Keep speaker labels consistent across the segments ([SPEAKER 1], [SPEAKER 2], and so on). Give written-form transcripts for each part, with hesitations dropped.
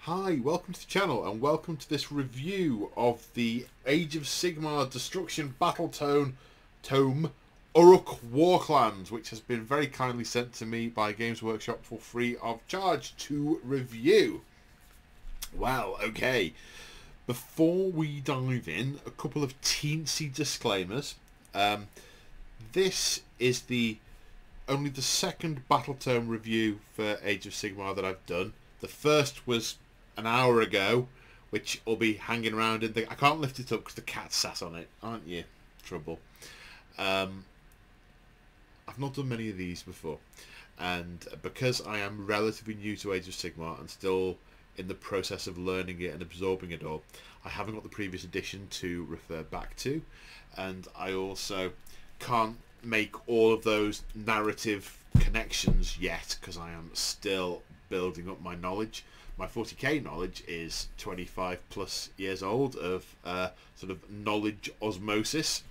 [SPEAKER 1] Hi, welcome to the channel and welcome to this review of the Age of Sigmar Destruction Battletome Orruk Warclans, which has been very kindly sent to me by Games Workshop for free of charge to review. Well, okay, before we dive in, a couple of teensy disclaimers. This is only the second Battletome review for Age of Sigmar that I've done. The first was an hour ago, which will be hanging around in the... I can't lift it up because the cat sat on it, aren't you? Trouble. I've not done many of these before, and because I am relatively new to Age of Sigmar and still in the process of learning it and absorbing it all, I haven't got the previous edition to refer back to, and I also can't make all of those narrative connections yet because I am still building up my knowledge. My 40k knowledge is 25 plus years old of sort of knowledge osmosis,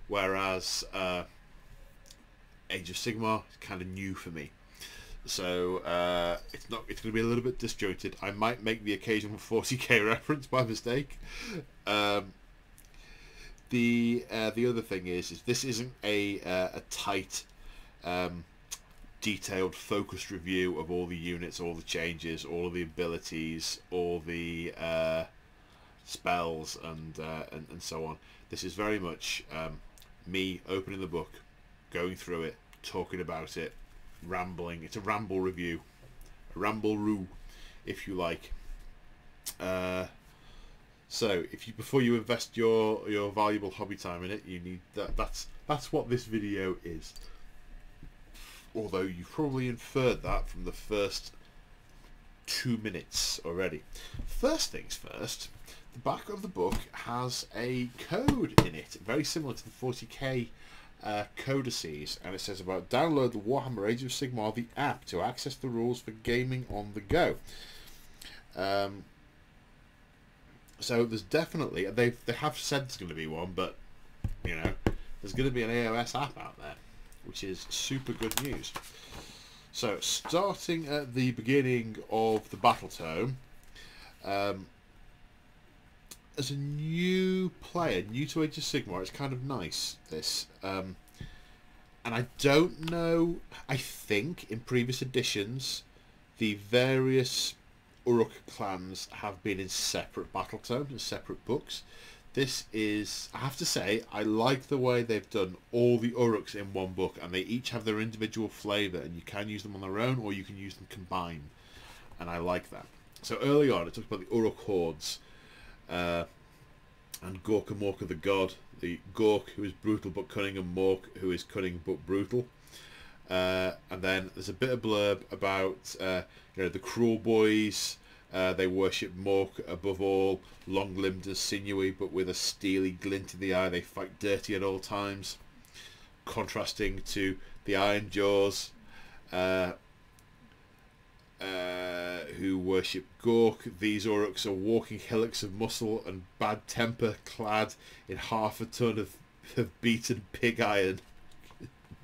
[SPEAKER 1] whereas Age of Sigmar is kind of new for me. So it's going to be a little bit disjointed. I might make the occasional 40k reference by mistake. The other thing is this isn't a tight detailed focused review of all the units, all the changes, all of the abilities, all the spells and so on. This is very much me opening the book, going through it, talking about it, rambling. It's a ramble review, a ramble-roo if you like. So before you invest your valuable hobby time in it, you need that's what this video is. Although you've probably inferred that from the first 2 minutes already. First things first, the back of the book has a code in it, very similar to the 40k codices, and it says about download the Warhammer Age of Sigmar, the app, to access the rules for gaming on the go. So there's definitely, they have said there's going to be one, but you know, there's going to be an AOS app out there, which is super good news. So, starting at the beginning of the Battletome, as a new player, new to Age of Sigmar, it's kind of nice, this. And I don't know, I think in previous editions, the various Orruk clans have been in separate Battletomes and separate books. This is, I have to say, I like the way they've done all the Orruks in one book, and they each have their individual flavour, and you can use them on their own or you can use them combined, and I like that. So early on it talks about the Orruk hordes, and Gorka Morka the god, the Gork who is brutal but cunning, and Mork who is cunning but brutal. And then there's a bit of blurb about the cruel boys. They worship Mork above all, long-limbed and sinewy, but with a steely glint in the eye. They fight dirty at all times, contrasting to the Iron Jaws, who worship Gork. These Orruks are walking hillocks of muscle and bad temper, clad in half a ton of beaten pig iron.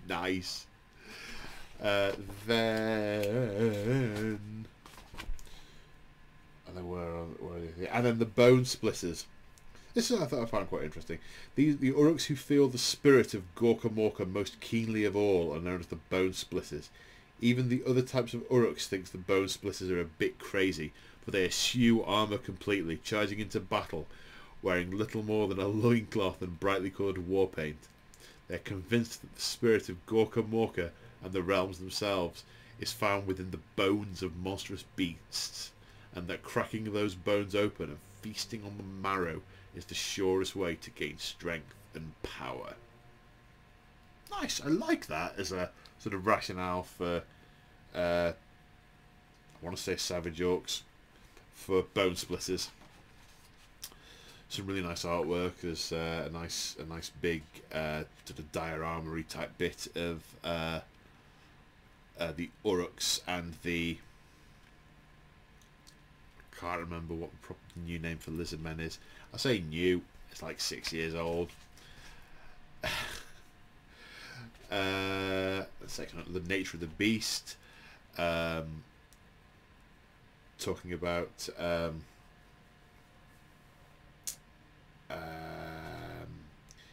[SPEAKER 1] Nice. And then the Bone Splitters. This is, I found quite interesting. The Orruks who feel the spirit of Gorka Morka most keenly of all are known as the Bone Splitters. Even the other types of Orruks thinks the Bone Splitters are a bit crazy, but they eschew armour completely, charging into battle, wearing little more than a loincloth and brightly coloured war paint. They are convinced that the spirit of Gorka Morka and the realms themselves is found within the bones of monstrous beasts, and that cracking those bones open and feasting on the marrow is the surest way to gain strength and power. Nice, I like that as a sort of rationale for, I want to say Savage Orcs, for Bone Splitters. Some really nice artwork. There's a nice big sort of diorama-y type bit of the Orruks and the... can't remember what the proper new name for lizardmen is. I say new, it's like 6 years old. Section on the nature of the beast, talking about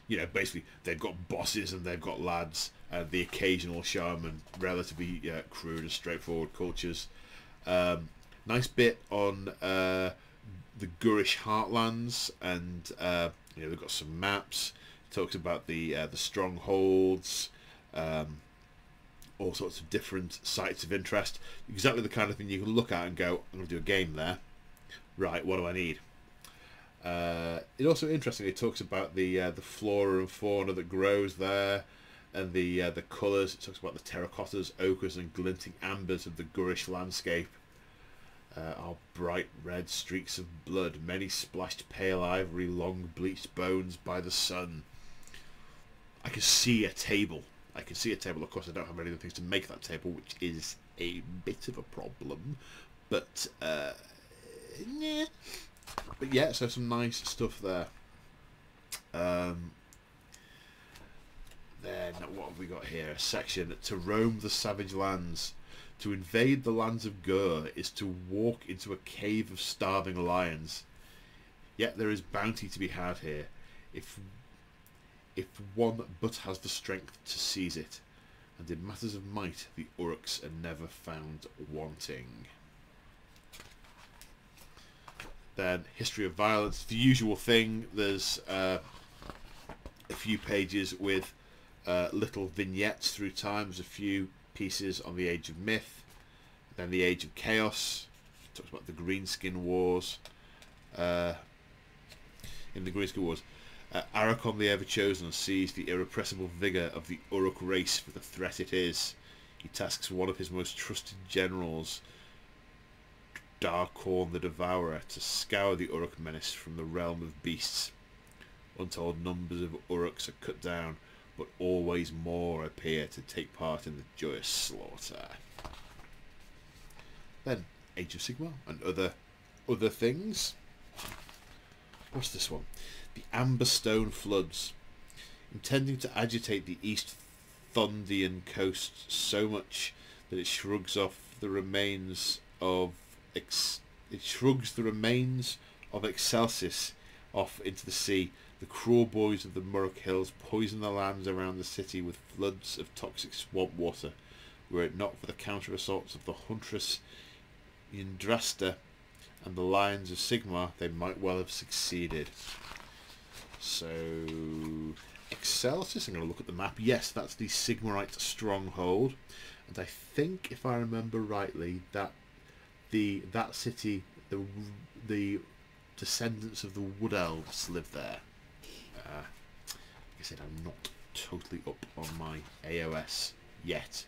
[SPEAKER 1] you know, basically they've got bosses and they've got lads and the occasional shaman, relatively crude and straightforward cultures. Nice bit on the Gurish heartlands, and you know, they've got some maps. It talks about the strongholds, all sorts of different sites of interest. Exactly the kind of thing you can look at and go, I'm going to do a game there. Right, what do I need? It also interestingly talks about the flora and fauna that grows there, and the colours. It talks about the terracottas, ochres, and glinting ambers of the Gurish landscape. Are bright red streaks of blood, many splashed pale ivory, long bleached bones by the sun. I can see a table. I can see a table. Of course, I don't have any other things to make that table, which is a bit of a problem. But yeah. But yeah, so some nice stuff there. Then what have we got here? A section to roam the savage lands. To invade the lands of Gur is to walk into a cave of starving lions. Yet there is bounty to be had here, if one but has the strength to seize it. And in matters of might, the Orruks are never found wanting. Then history of violence, the usual thing. There's a few pages with little vignettes through time. There's a few pieces on the Age of Myth, then the Age of Chaos. Talks about the Greenskin Wars. In the Greenskin Wars, Arrakon the Ever-Chosen sees the irrepressible vigour of the Orruk race for the threat it is. He tasks one of his most trusted generals, Darkhorn the Devourer, to scour the Orruk menace from the realm of beasts. Untold numbers of Orruks are cut down, but always more appear to take part in the joyous slaughter. Then, Age of Sigmar and other things. What's this one? The Amberstone Floods. Intending to agitate the East Thundian coast so much that it shrugs off the remains of Excelsis off into the sea. The cruel boys of the Murrock Hills poison the lands around the city with floods of toxic swamp water. Were it not for the counter-assaults of the Huntress Yndrasta and the Lions of Sigmar, they might well have succeeded. So, Excelsis, I'm going to look at the map. Yes, that's the Sigmarite stronghold. And I think, if I remember rightly, that that city, the descendants of the Wood Elves live there. Like I said, I'm not totally up on my AOS yet,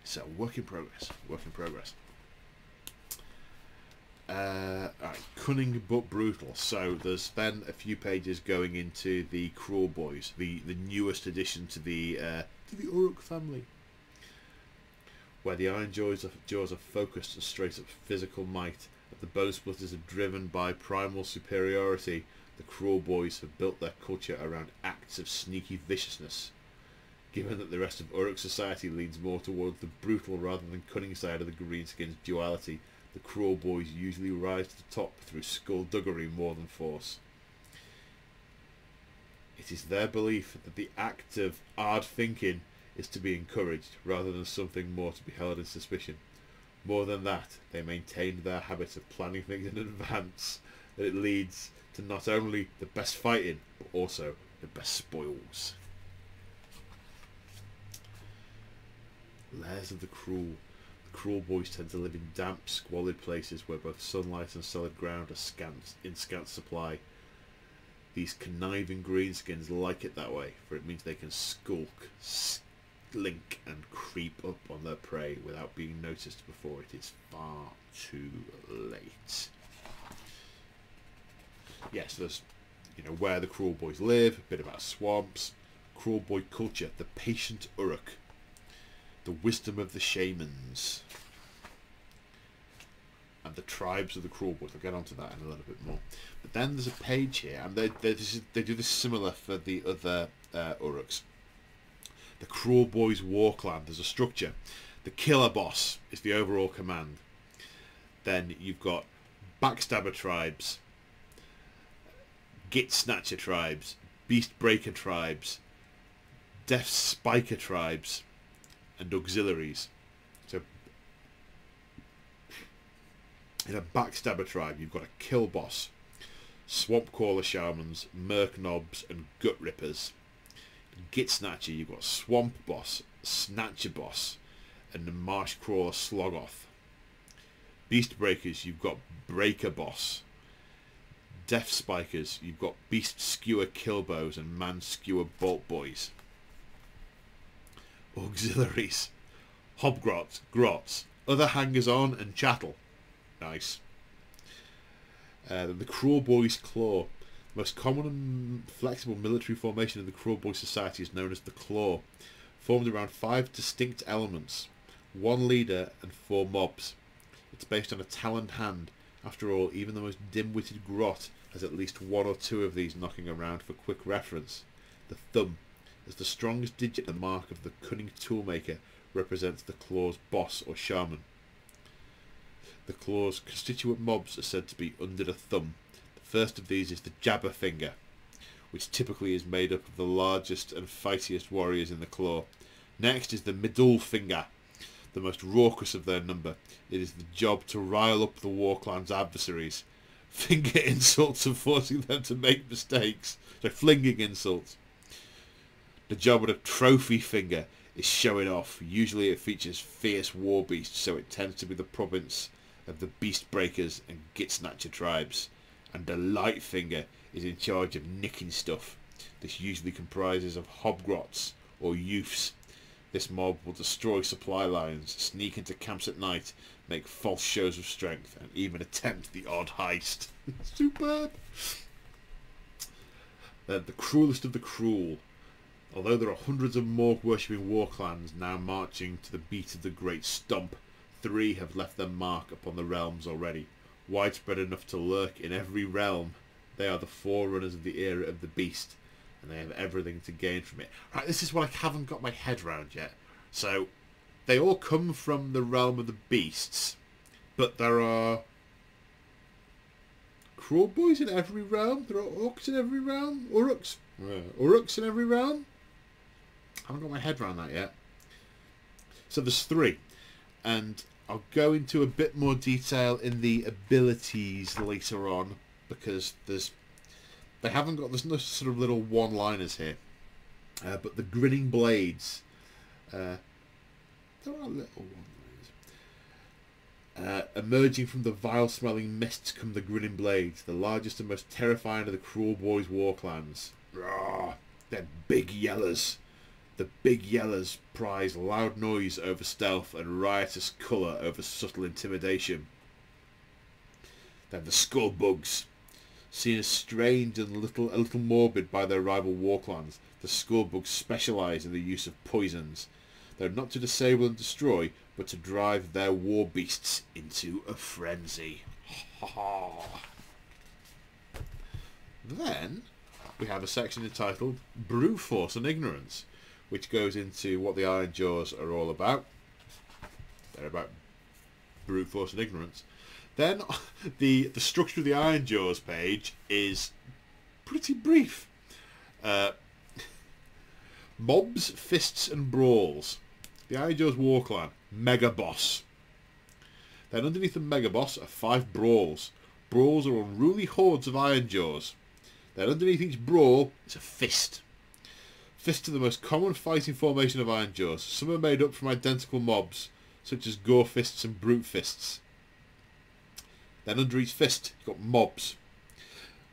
[SPEAKER 1] so work in progress. Right, cunning but brutal. So there's then a few pages going into the Cruel Boys, the newest addition to the Orruk family, where the iron jaws are focused and straight up physical might. The bone splitters are driven by primal superiority. The Cruel Boys have built their culture around acts of sneaky viciousness. Given that the rest of Orruk society leans more towards the brutal rather than cunning side of the Greenskins' duality, the Cruel Boys usually rise to the top through skullduggery more than force. It is their belief that the act of hard thinking is to be encouraged rather than something more to be held in suspicion. More than that, they maintain their habit of planning things in advance, that it leads to not only the best fighting, but also the best spoils. Lairs of the Cruel. The Cruel Boys tend to live in damp, squalid places where both sunlight and solid ground are in scant supply. These conniving greenskins like it that way, for it means they can skulk, slink and creep up on their prey without being noticed before it is far too late. Yes, there's, you know, where the Cruel Boys live, a bit about swamps, Cruel Boy culture, the patient Orruk, the wisdom of the shamans, and the tribes of the Cruel Boys. I'll get onto that in a little bit more. But then there's a page here, and they do this similar for the other Orruks. The Cruel Boys Warclan. There's a structure. The killer boss is the overall command. Then you've got Backstabber tribes, Git Snatcher tribes, Beast Breaker tribes, Death Spiker tribes, and auxiliaries. So in a Backstabber tribe, you've got a Kill Boss, Swamp Crawler Shamans, Merc Knobs, and Gut Rippers. In Git Snatcher, you've got Swamp Boss, Snatcher Boss, and the Marsh Crawler Slogoth. Beast Breakers, you've got Breaker Boss. Death Spikers, you've got Beast Skewer Killbows and Man Skewer Bolt Boys. Auxiliaries, Hobgrots, Grots, other hangers-on and chattel. Nice. The Cruel Boy's Claw. The most common and flexible military formation in the Cruel Boy Society is known as the Claw, formed around 5 distinct elements, 1 leader and 4 mobs. It's based on a taloned hand. After all, even the most dim-witted grot has at least 1 or 2 of these knocking around for quick reference. The thumb, as the strongest digit and mark of the cunning toolmaker, represents the claw's boss or shaman. The claw's constituent mobs are said to be under the thumb. The first of these is the jabber finger, which typically is made up of the largest and fightiest warriors in the claw. Next is the middle finger, the most raucous of their number. It is the job to rile up the Warclans' adversaries, finger insults and forcing them to make mistakes. So flinging insults. The job of a trophy finger is showing off. Usually it features fierce war beasts, so it tends to be the province of the Beast Breakers and Git Snatcher tribes. And the light finger is in charge of nicking stuff. This usually comprises of hobgrots or youths. This mob will destroy supply lines, sneak into camps at night, make false shows of strength, and even attempt the odd heist. Superb! They're the cruelest of the cruel. Although there are hundreds of Morg worshipping Warclans now marching to the beat of the great stomp, 3 have left their mark upon the realms already. Widespread enough to lurk in every realm, they are the forerunners of the era of the beast, and they have everything to gain from it. Right, this is what I haven't got my head around yet. So, they all come from the realm of the beasts, but there are cruel boys in every realm. There are orcs in every realm. Urruks in every realm. I haven't got my head around that yet. So there's 3, and I'll go into a bit more detail in the abilities later on, because there's no sort of little one-liners here. But the Grinning Blades, there are little one-liners. Emerging from the vile-smelling mists come the Grinning Blades, the largest and most terrifying of the Cruel Boys' Warclans. They're big yellers. The big yellers prize loud noise over stealth and riotous colour over subtle intimidation. Then the Skullbugs. Seen as strange and a little morbid by their rival Warclans, the Skullbugs specialise in the use of poisons. They're not to disable and destroy, but to drive their war beasts into a frenzy. Then we have a section entitled Brute Force and Ignorance, which goes into what the Iron Jaws are all about. They're about brute force and ignorance. Then the structure of the Iron Jaws page is pretty brief. Mobs, fists and brawls. The Iron Jaws Warclan, Mega Boss. Then underneath the Mega Boss are 5 brawls. Brawls are unruly hordes of Iron Jaws. Then underneath each brawl is a fist. Fists are the most common fighting formation of Iron Jaws. Some are made up from identical mobs, such as Gore Fists and Brute Fists. Then under each fist, you've got mobs.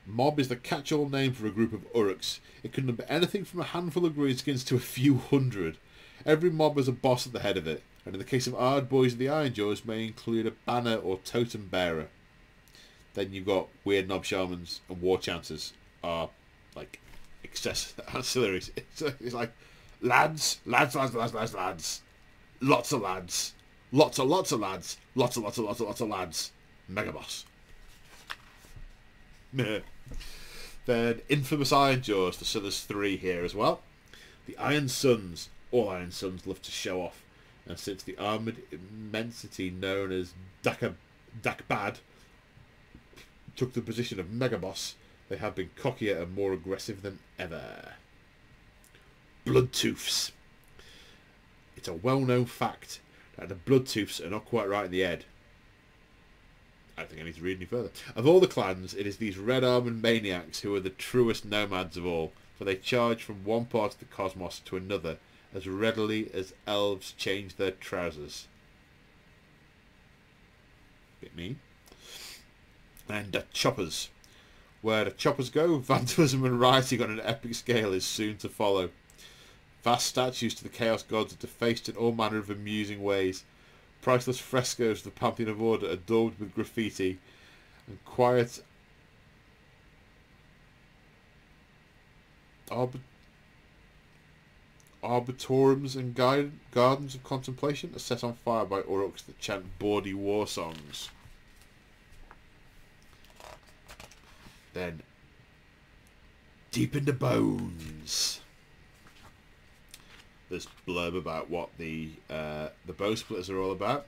[SPEAKER 1] Mob is the catch-all name for a group of Urruks. It can number anything from a handful of greenskins to a few hundred. Every mob has a boss at the head of it, and in the case of Ard Boys of the Iron Jaws, may include a banner or totem bearer. Then you've got Weird Knob Shamans and War Chancers are like excess ancillaries. It's like lads. Lots of lads. Lots of lads. Lots of lads. Lots of lads. Mega Boss. Then Infamous Iron Jaws, so there's 3 here as well. The Iron Sons. All Iron Sons love to show off, and since the armoured immensity known as Dakbad took the position of Megaboss, they have been cockier and more aggressive than ever. Bloodtooths. It's a well-known fact that the Bloodtooths are not quite right in the head. I don't think I need to read any further. Of all the clans, it is these red-armed maniacs who are the truest nomads of all, for they charge from one part of the cosmos to another as readily as elves change their trousers. Bit mean. And the choppers. Where the choppers go, vandalism and rioting on an epic scale is soon to follow. Vast statues to the Chaos Gods are defaced in all manner of amusing ways. Priceless frescoes of the Pantheon of Order are daubed with graffiti. And quiet arbitoriums and gardens of contemplation are set on fire by Orruks that chant bawdy war songs. Then, deep in the bones. There's blurb about what the bone splitters are all about.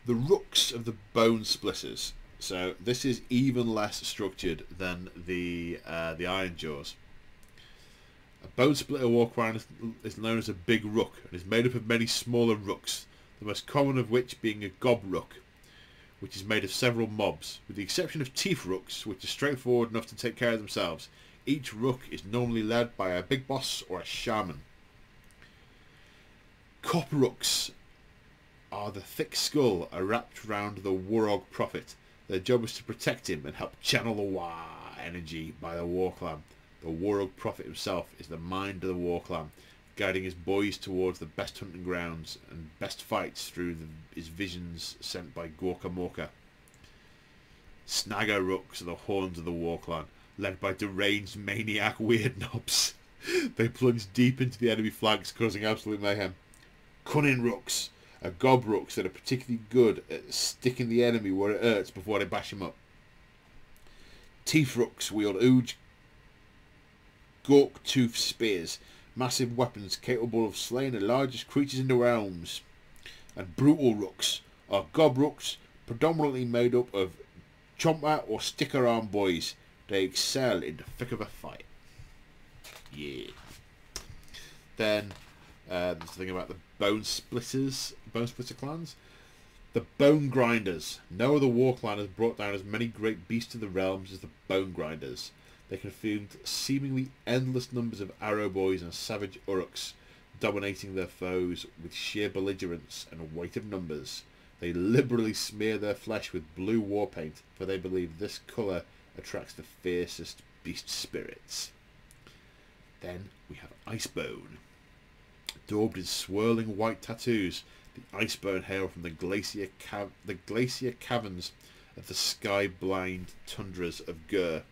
[SPEAKER 1] The rooks of the bone splitters. So this is even less structured than the Iron Jaws. A bone splitter Warclan is known as a big rook and is made up of many smaller rooks, the most common of which being a gob rook, which is made of several mobs, with the exception of teeth rooks, which are straightforward enough to take care of themselves. Each rook is normally led by a big boss or a shaman. Cop rooks are the thick skull wrapped round the Warrog prophet. Their job is to protect him and help channel the War energy by the Warclan. The Warrog prophet himself is the mind of the Warclan, guiding his boys towards the best hunting grounds and best fights through his visions sent by Gorka Morka. Snagger rooks are the horns of the Warclan, led by deranged maniac weird knobs. They plunge deep into the enemy flanks, causing absolute mayhem. Cunning rooks are gob rooks that are particularly good at sticking the enemy where it hurts before they bash him up. Teeth rooks wield huge gork-toothed spears, massive weapons capable of slaying the largest creatures in the realms. And brutal rooks are gob rooks, predominantly made up of chomper or sticker arm boys. They excel in the thick of a fight. Yeah. Then there's the thing about the bone splitter clans. The Bone Grinders. No other war clan has brought down as many great beasts of the realms as the Bone Grinders. They can field seemingly endless numbers of arrow boys and savage Orruks, dominating their foes with sheer belligerence and weight of numbers. They liberally smear their flesh with blue war paint, for they believe this colour attracts the fiercest beast spirits. Then we have Icebone. Daubed in swirling white tattoos, the Icebone hail from the glacier caverns of the sky-blind tundras of Gur.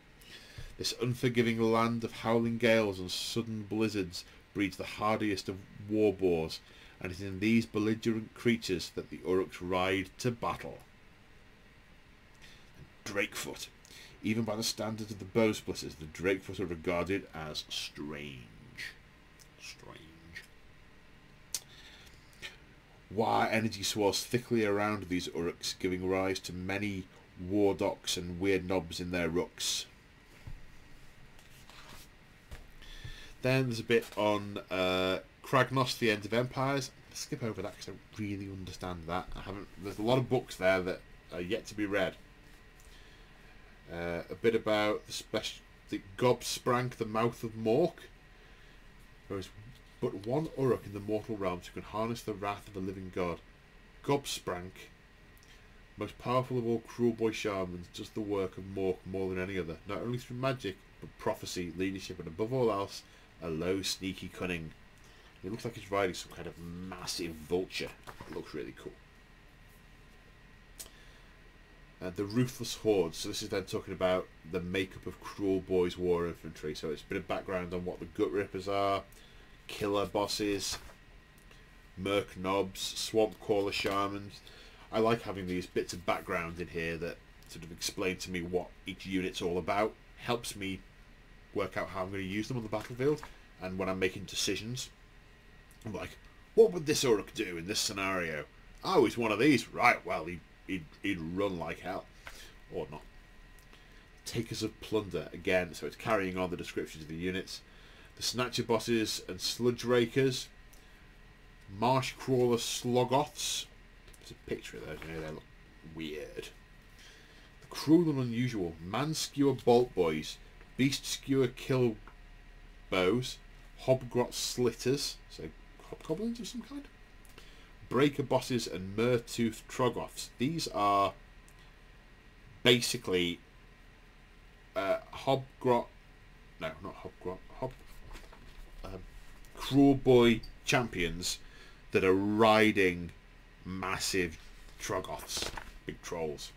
[SPEAKER 1] This unforgiving land of howling gales and sudden blizzards breeds the hardiest of war boars, and it is in these belligerent creatures that the Orruks ride to battle. And Drakefoot. Even by the standards of the bow splitters, the Drakefoot are regarded as strange. War energy swirls thickly around these Orruks, giving rise to many war docks and weird knobs in their rooks. Then there's a bit on Kragnos, the End of Empires. Let's skip over that because I don't really understand that. There's a lot of books there that are yet to be read. A bit about the Gobsprank, the Mouth of Mork. There is but one Orruk in the mortal realms who can harness the wrath of the living god. Gobsprank, most powerful of all cruel boy shamans, does the work of Mork more than any other, not only through magic, but prophecy, leadership, and above all else, a low, sneaky cunning. It looks like he's riding some kind of massive vulture. It looks really cool. The Ruthless Horde. So this is then talking about the makeup of Cruel Boys War Infantry. So it's a bit of background on what the Gut Rippers are, Killer Bosses, Merc Knobs, Swamp Caller Shamans. I like having these bits of background in here that sort of explain to me what each unit's all about. Helps me work out how I'm going to use them on the battlefield, and when I'm making decisions, I'm like, what would this Orruk do in this scenario? Oh, he's one of these. Right, well, he he'd run like hell, or not. Takers of Plunder, again, so it's carrying on the descriptions of the units. The Snatcher Bosses and Sludge Rakers. Marsh Crawler Slogoths. There's a picture of those, they look weird. The Cruel and Unusual. Man Skewer Bolt Boys. Beast Skewer Kill Bows. Hobgrot Slitters, so hobgoblins of some kind. Breaker Bosses and Murtooth Troggoths. These are basically Cruel Boy champions that are riding massive Troggoths, big trolls.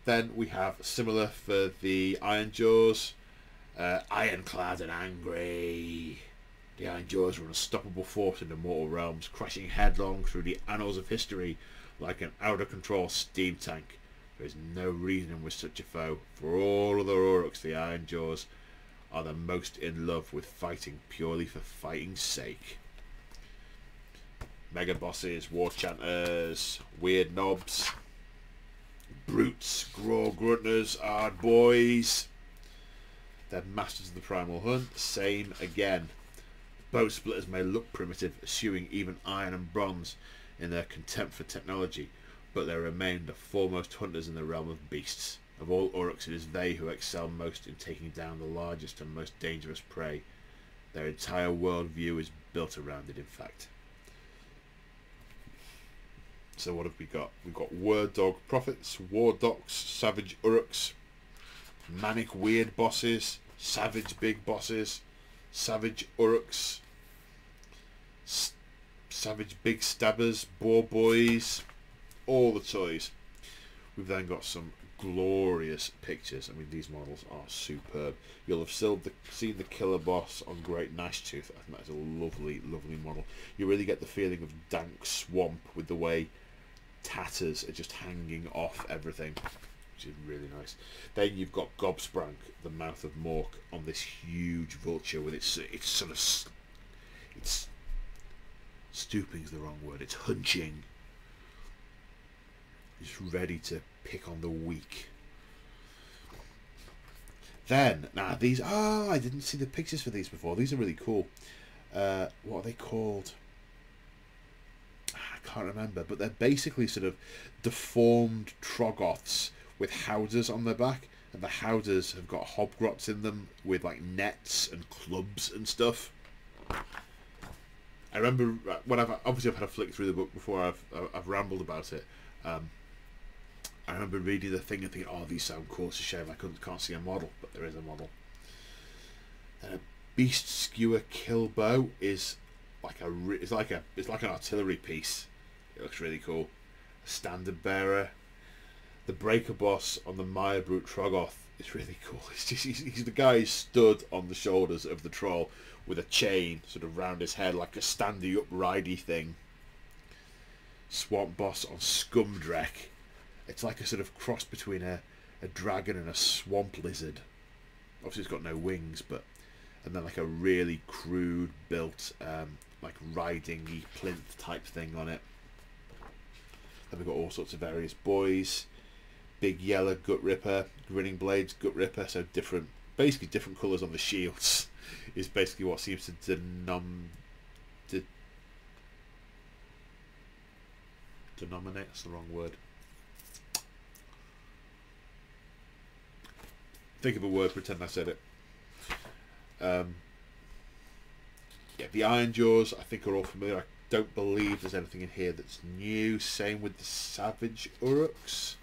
[SPEAKER 1] Then we have similar for the Iron Jaws, Ironclad and Angry. The Iron Jaws are an unstoppable force in the mortal realms, crashing headlong through the annals of history like an out-of-control steam tank. There is no reasoning with such a foe. For all other Orruks, the Iron Jaws are the most in love with fighting purely for fighting's sake. Mega Bosses, War Chanters, Weird Knobs, Brutes, Graw Grunters, Hard Boys. Then Masters of the Primal Hunt, same again. Bow Splitters may look primitive, eschewing even iron and bronze in their contempt for technology, but they remain the foremost hunters in the realm of beasts. Of all Orruks, it is they who excel most in taking down the largest and most dangerous prey. Their entire worldview is built around it, in fact. So what have we got? We've got Word Dog Prophets, War Docs, Savage Orruks, Manic Weird Bosses, Savage Big Bosses, Savage Orruks, Savage Big Stabbers, Boar Boys, all the toys. We've then got some glorious pictures. I mean, these models are superb. You'll have seen the Killer Boss on Great Gnashtooth. I think that's a lovely, lovely model. You really get the feeling of dank swamp with the way tatters are just hanging off everything, which is really nice. Then you've got Gobsprank, the Mouth of Mork, on this huge vulture with it's stooping's the wrong word. It's hunching. It's ready to pick on the weak. Then, now these, I didn't see the pictures for these before. These are really cool. What are they called? I can't remember, but they're basically sort of deformed Troggoths with howdahs on their back, and the howdahs have got hobgrots in them with like nets and clubs and stuff. I remember when I've had a flick through the book before. I've rambled about it. I remember reading the thing and thinking, "Oh, these sound cool. It's a shame I can't see a model, but there is a model." Then a Beast Skewer Kill Bow is like it's like an artillery piece. It looks really cool. A Standard Bearer. The Breaker Boss on the Mire Brute Troggoth is really cool. He's the guy who's stood on the shoulders of the troll with a chain sort of round his head, like a standy up ridey thing. Swamp Boss on Scumdrek. It's like a sort of cross between a dragon and a swamp lizard. Obviously it's got no wings, but and then like a really crude built like riding-y plinth type thing on it. Then we've got all sorts of various boys. Big Yellow Gut Ripper, Grinning Blades Gut Ripper, so basically different colours on the shields is basically what seems to denominate, that's the wrong word. Think of a word, pretend I said it. Yeah, the Iron Jaws I think are all familiar. I don't believe there's anything in here that's new. Same with the Savage Orruks.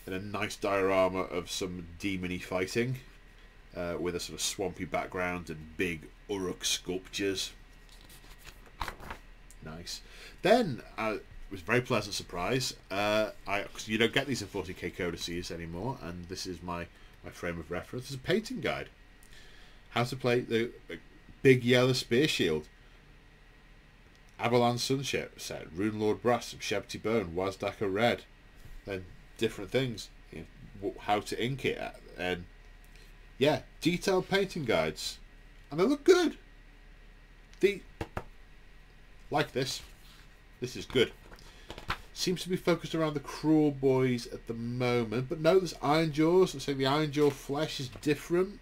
[SPEAKER 1] And a nice diorama of some demon-y fighting with a sort of swampy background and big Orruk sculptures. Nice. Then it was a very pleasant surprise. Cause you don't get these in 40k codices anymore, and this is my frame of reference. It's a painting guide. How to play the Big Yellow Spear Shield. Avalon Sunset set, Rune Lord Brass, some Shebty Bone, Wazdaka Red, then different things, you know, how to ink it, and yeah, detailed painting guides, and they look good. Like this. This is good. Seems to be focused around the cruel boys at the moment, but no, there's Iron Jaws. I'm saying the Iron Jaw flesh is different.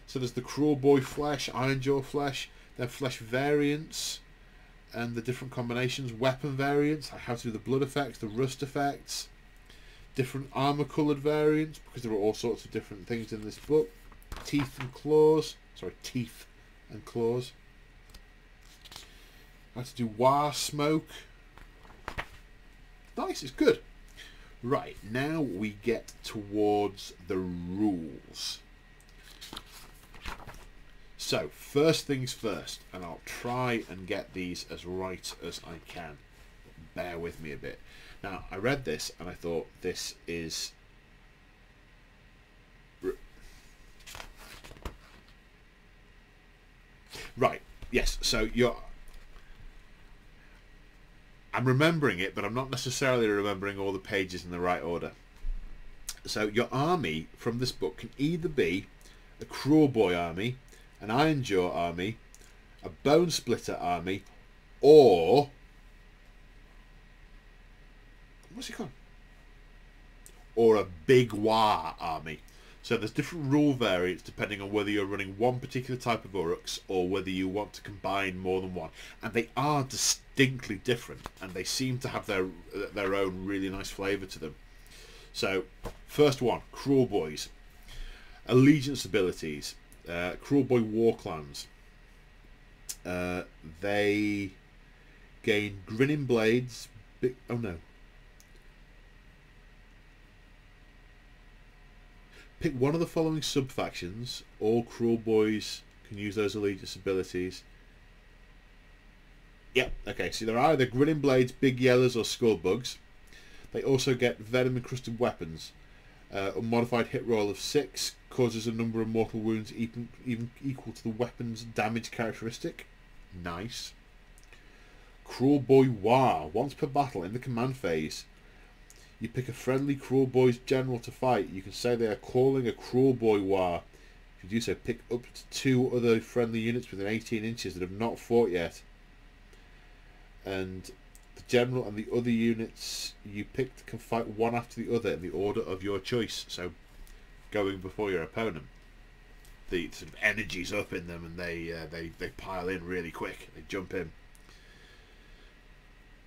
[SPEAKER 1] So there's the cruel boy flesh, Iron Jaw flesh, then flesh variants, and the different combinations, weapon variants, like how to do the blood effects, the rust effects, different armor coloured variants, because there are all sorts of different things in this book. Teeth and claws. How to do war smoke. Nice, it's good. Right, now we get towards the rules. So, first things first, and I'll try and get these as right as I can. Bear with me a bit. Now, I read this and I thought this is... Right, yes, so I'm remembering it, but I'm not necessarily remembering all the pages in the right order. So your army from this book can either be a Cruel Boy army, an Iron Jaw army, a Bone Splitter army, or... what's it called? Or a Big War army. So there's different rule variants depending on whether you're running one particular type of Orruks or whether you want to combine more than one. And they are distinctly different, and they seem to have their own really nice flavour to them. So, first one, Cruel Boys. Allegiance abilities. Cruel Boy Warclans. They gain Grinning Blades. Oh no. Pick one of the following sub-factions. All Cruel Boys can use those allegiance abilities. Yep, okay, so they're either Grinning Blades, Big Yellows, or Skullbugs. They also get Venom-encrusted weapons. A modified hit roll of 6 causes a number of mortal wounds even equal to the weapon's damage characteristic. Nice. Cruel Boy War. Once per battle in the command phase, you pick a friendly Cruel Boy's general to fight. You can say they are calling a Cruel Boy War. If you do so, pick up to 2 other friendly units within 18 inches that have not fought yet. And the general and the other units you picked can fight one after the other in the order of your choice. So, going before your opponent. The sort of energy's up in them, and they pile in really quick. They jump in.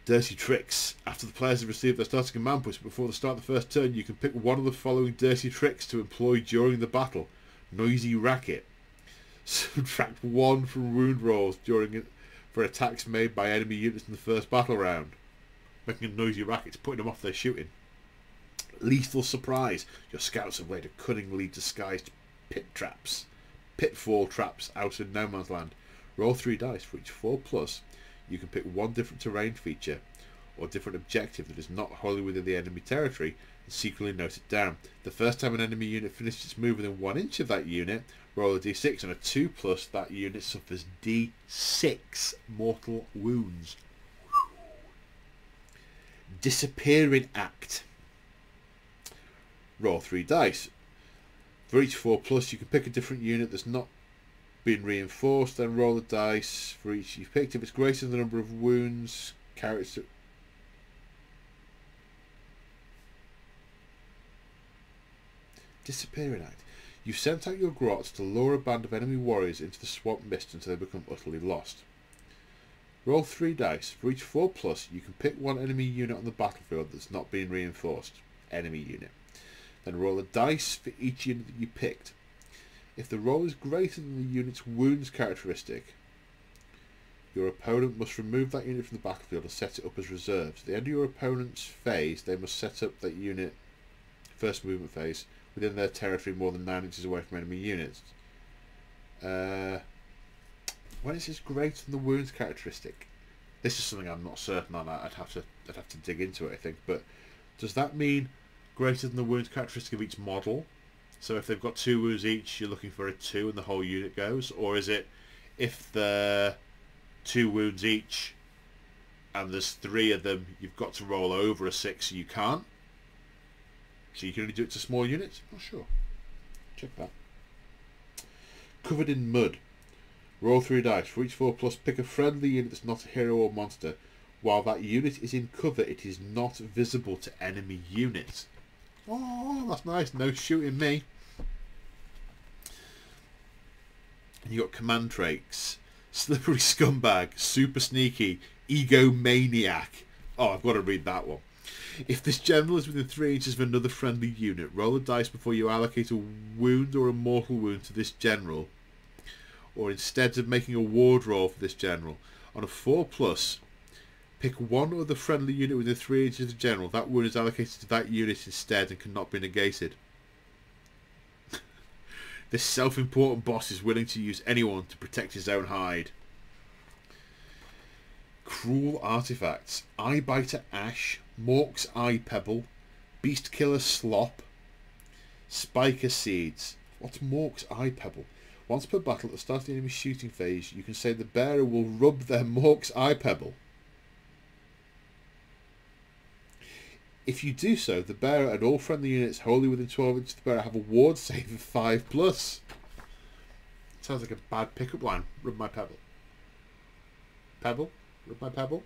[SPEAKER 1] Dirty tricks. After the players have received their starting command push before the start of the first turn, you can pick one of the following dirty tricks to employ during the battle. Noisy racket. Subtract 1 from wound rolls for attacks made by enemy units in the first battle round. Making a noisy racket, putting them off their shooting. Lethal surprise. Your scouts have laid a cunningly disguised pitfall traps out in no man's land. Roll 3 dice for each 4+. You can pick one different terrain feature or different objective that is not wholly within the enemy territory and secretly note it down. The first time an enemy unit finishes its move within 1 inch of that unit, roll a d6. On a 2+, that unit suffers d6 mortal wounds. Disappearing act. Roll 3 dice. For each 4+, you can pick a different unit that's not been reinforced, then roll the dice for each you've picked. If it's greater than the number of wounds, character... Disappearing act. You've sent out your grots to lure a band of enemy warriors into the swamp mist until they become utterly lost. Roll 3 dice. For each 4+, you can pick one enemy unit on the battlefield that's not been reinforced. Enemy unit. Then roll a dice for each unit that you picked. If the roll is greater than the unit's wounds characteristic, your opponent must remove that unit from the battlefield and set it up as reserves. At the end of your opponent's phase, they must set up that unit, first movement phase, within their territory more than 9 inches away from enemy units. When it says greater than the wounds characteristic, this is something I'm not certain on. I'd have to dig into it, I think. But does that mean greater than the wounds characteristic of each model? So if they've got 2 wounds each, you're looking for a 2 and the whole unit goes? Or is it if they're 2 wounds each and there's 3 of them, you've got to roll over a 6 so you can't? So you can only do it to small units? Not sure. Check that. Covered in mud. Roll 3 dice. For each 4+, pick a friendly unit that's not a hero or monster. While that unit is in cover, it is not visible to enemy units. Oh, that's nice. No shooting me. And you got command traits. Slippery scumbag, super sneaky, egomaniac. Oh, I've got to read that one. If this general is within 3 inches of another friendly unit, roll a dice before you allocate a wound or a mortal wound to this general. Or instead of making a ward roll for this general. On a 4+, pick one other friendly unit within 3 inches of the general. That wound is allocated to that unit instead and cannot be negated. This self-important boss is willing to use anyone to protect his own hide. Cruel artifacts. Eye Biter Ash, Mork's Eye Pebble, Beast Killer Slop, Spiker Seeds. What's Mork's Eye Pebble? Once per battle at the start of the enemy shooting phase, you can say the bearer will rub their Mork's Eye Pebble. If you do so, the bearer and all friendly units wholly within 12 inches of the bearer have a ward save of 5+. Sounds like a bad pickup line. Rub my pebble. Pebble? Rub my pebble?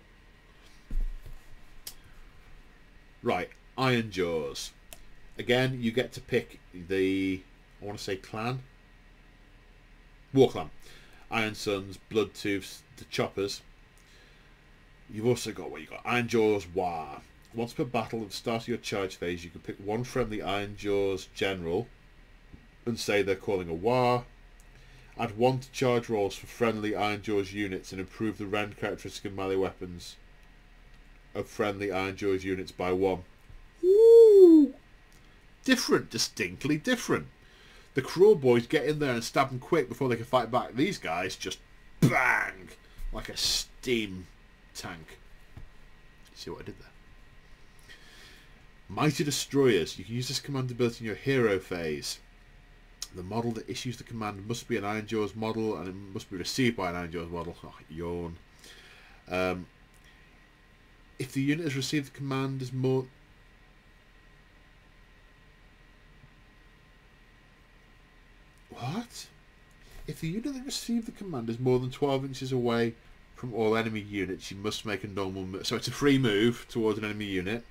[SPEAKER 1] Right, Iron Jaws. Again, you get to pick the, I want to say clan? Warclan. Iron Sons, Bloodtooths, the Choppers. You've also got what you got. Iron Jaws War. Once per battle at the start of your charge phase, you can pick one friendly Iron Jaws general and say they're calling a war. Add 1 to charge rolls for friendly Iron Jaws units and improve the rend characteristic and melee weapons of friendly Iron Jaws units by 1. Ooh! Different, distinctly different. The cruel boys get in there and stab them quick before they can fight back. These guys just bang like a steam tank. See what I did there? Mighty Destroyers. You can use this command ability in your hero phase. The model that issues the command must be an Iron Jaws model, and it must be received by an Iron Jaws model. Oh, yawn. If the unit has received the command is more... What? If the unit that received the command is more than 12 inches away from all enemy units, you must make a normal move. So it's a free move towards an enemy unit.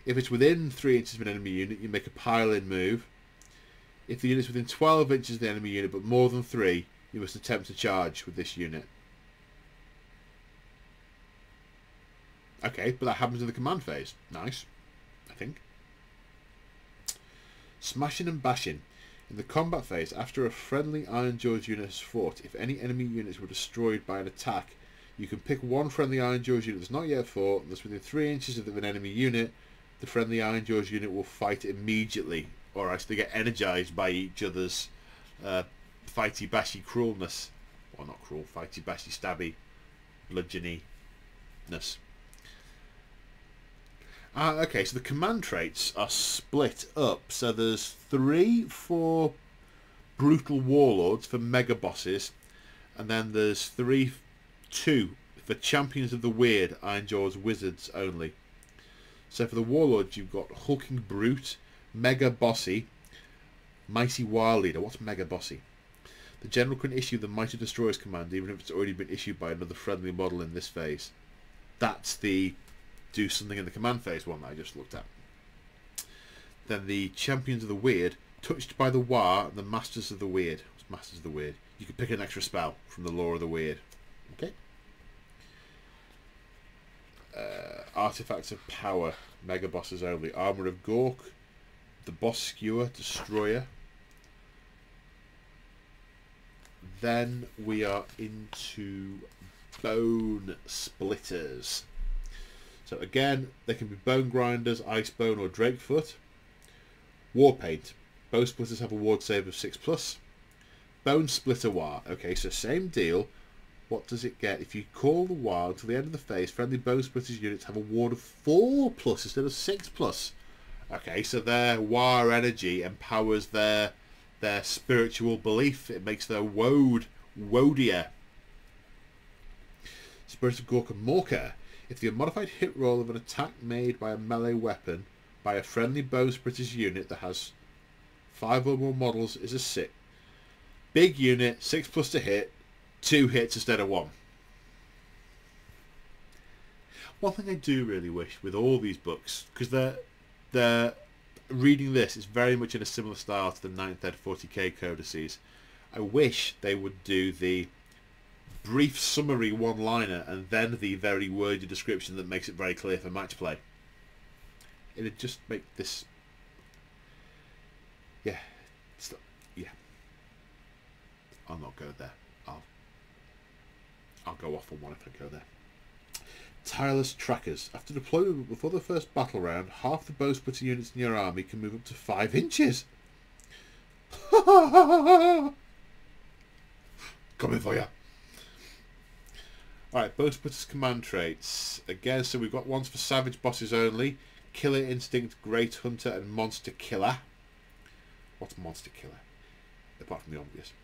[SPEAKER 1] If it's within 3 inches of an enemy unit, you make a pile-in move. If the unit is within 12 inches of the enemy unit, but more than 3, you must attempt to charge with this unit. Okay, but that happens in the command phase. Nice, I think. Smashing and Bashing. In the combat phase, after a friendly Iron Jaws unit has fought, if any enemy units were destroyed by an attack, you can pick one friendly Iron Jaws unit that's not yet fought, that's within 3 inches of an enemy unit. The friendly Iron Jaws unit will fight immediately. Alright, so they get energized by each other's fighty bashy cruelness. Well, not cruel, fighty bashy stabby bludgeony-ness. Okay, so the command traits are split up. So there's 3 for brutal warlords, for mega bosses, and then there's 2 for champions of the weird, Iron Jaws wizards only. So for the warlords, you've got hulking brute, mega bossy, mighty war leader. What's mega bossy? The general can issue the Mighty Destroyers command even if it's already been issued by another friendly model in this phase. That's the do something in the command phase one that I just looked at. Then the champions of the weird, touched by the war, and the masters of the weird. What's masters of the weird? You can pick an extra spell from the lore of the weird. Okay. Artifacts of power, mega bosses only. Armour of Gork, the boss skewer, destroyer. Then we are into bone splitters. So again, they can be bone grinders, ice bone, or drakefoot. War paint. Bone splitters have a ward save of 6+. Bone splitter war. Okay, so same deal. What does it get? If you call the war until the end of the phase, friendly bone splitters units have a ward of 4+ instead of 6+. Okay, so their war energy empowers their spiritual belief. It makes their woadier. Spirit of Gork and Morka. If the modified hit roll of an attack made by a melee weapon by a friendly bone splitters unit that has 5 or more models is a 6. Big unit, 6+ to hit, 2 hits instead of 1. One thing I do really wish with all these books, because they're reading this, it's very much in a similar style to the 9th ed 40k codices. I wish they would do the brief summary one-liner and then the very wordy description that makes it very clear for match play. It'd just make this... Yeah. Yeah. I'll not go there. I'll go off on one if I go there. Tireless trackers. After deployment before the first battle round, half the bow splitter units in your army can move up to 5 inches. Coming for you. Alright, bow splitters command traits. Again, so we've got ones for savage bosses only. Killer instinct, great hunter, and monster killer. What's monster killer? Apart from the obvious.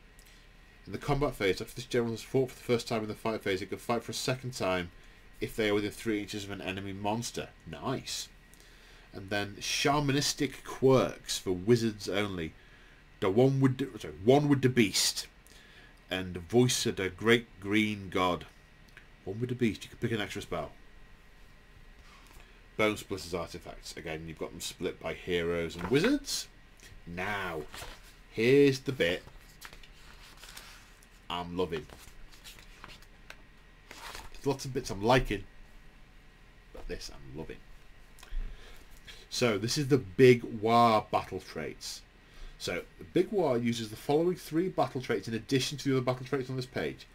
[SPEAKER 1] In the combat phase, after this general has fought for the first time in the fight phase, it can fight for a second time if they are within 3 inches of an enemy monster. Nice. And then shamanistic quirks for wizards only. The one with the beast, and the voice of the great green god. One with the beast. You can pick an extra spell. Bone splitters artifacts. Again, you've got them split by heroes and wizards. Now, here's the bit I'm loving. There's lots of bits I'm liking, but this I'm loving. So this is the Big War battle traits. So the Big War uses the following 3 battle traits in addition to the other battle traits on this page.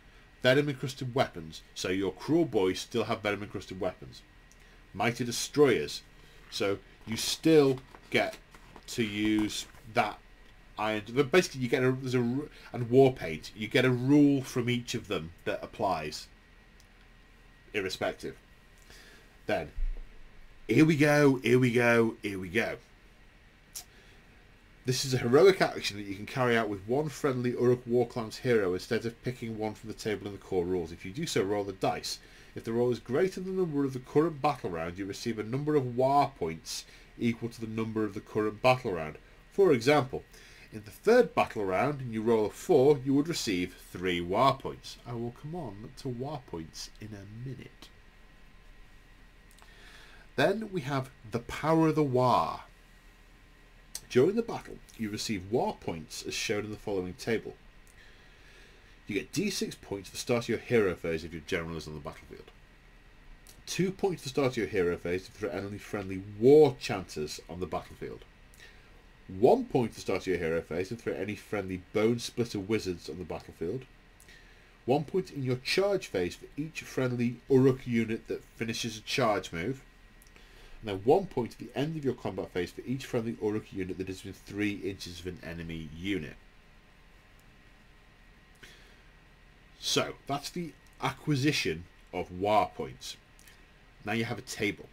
[SPEAKER 1] Venom encrusted weapons, so your cruel boys still have venom encrusted weapons. Mighty destroyers, so you still get to use that iron. But basically, you get and war paint. You get a rule from each of them that applies, irrespective. Then, here we go. Here we go. Here we go. This is a heroic action that you can carry out with one friendly Orruk Warclans hero instead of picking one from the table in the core rules. If you do so, roll the dice. If the roll is greater than the number of the current battle round, you receive a number of war points equal to the number of the current battle round. For example, in the 3rd battle round and you roll a 4, you would receive 3 war points. I will come on to war points in a minute. Then we have the power of the war. During the battle, you receive war points as shown in the following table. You get D6 points for the start of your hero phase if your general is on the battlefield. 2 points for the start of your hero phase if there are any friendly war chanters on the battlefield. 1 point for the start of your hero phase if there are any friendly bone splitter wizards on the battlefield. 1 point in your charge phase for each friendly Orruk unit that finishes a charge move. And then 1 point at the end of your combat phase for each friendly Orruk unit that is within 3 inches of an enemy unit. So, that's the acquisition of war points. Now you have a table.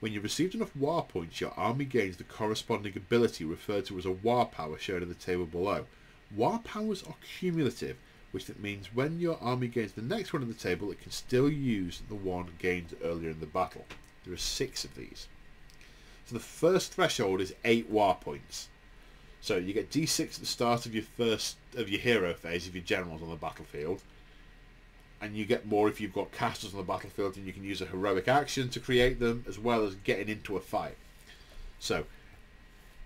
[SPEAKER 1] When you received enough war points, your army gains the corresponding ability referred to as a war power shown in the table below. War powers are cumulative, which means when your army gains the next one in the table, it can still use the one gained earlier in the battle. There are 6 of these. So the first threshold is 8 war points. So you get D6 at the start of your hero phase if your general's on the battlefield, and you get more if you've got casters on the battlefield, and you can use a heroic action to create them as well as getting into a fight. So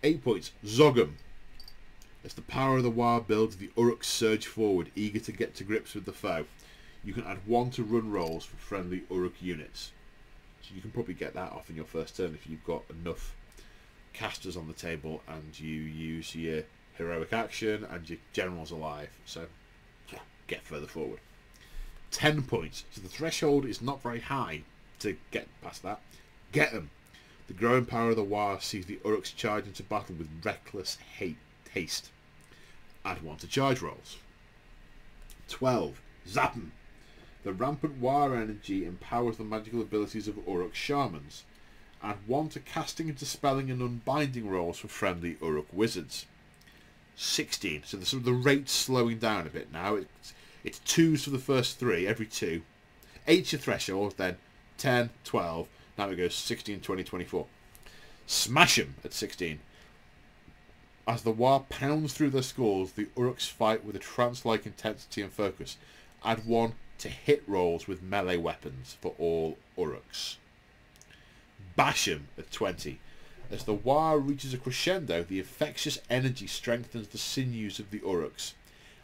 [SPEAKER 1] 8 points. Zogum. As the power of the war builds, the Urruks surge forward, eager to get to grips with the foe. You can add 1 to run rolls for friendly Urruk units. So you can probably get that off in your first turn if you've got enough casters on the table and you use your heroic action and your general's alive. So yeah, get further forward. 10 points. So the threshold is not very high to get past that. Get them. The growing power of the war sees the Urruks charge into battle with reckless haste. Add 1 to charge rolls. 12. Zap 'em. The rampant war energy empowers the magical abilities of Orruk shamans. Add 1 to casting and dispelling and unbinding rolls for friendly Orruk wizards. 16. So the rate's slowing down a bit now. It's 2s for the first 3, every 2. 8's your threshold, then 10, 12. Now it goes 16, 20, 24. Smash 'em at 16. As the war pounds through their skulls, the Urruks fight with a trance-like intensity and focus. Add 1 to hit rolls with melee weapons for all Urruks. Basham at 20. As the war reaches a crescendo, the infectious energy strengthens the sinews of the Urruks.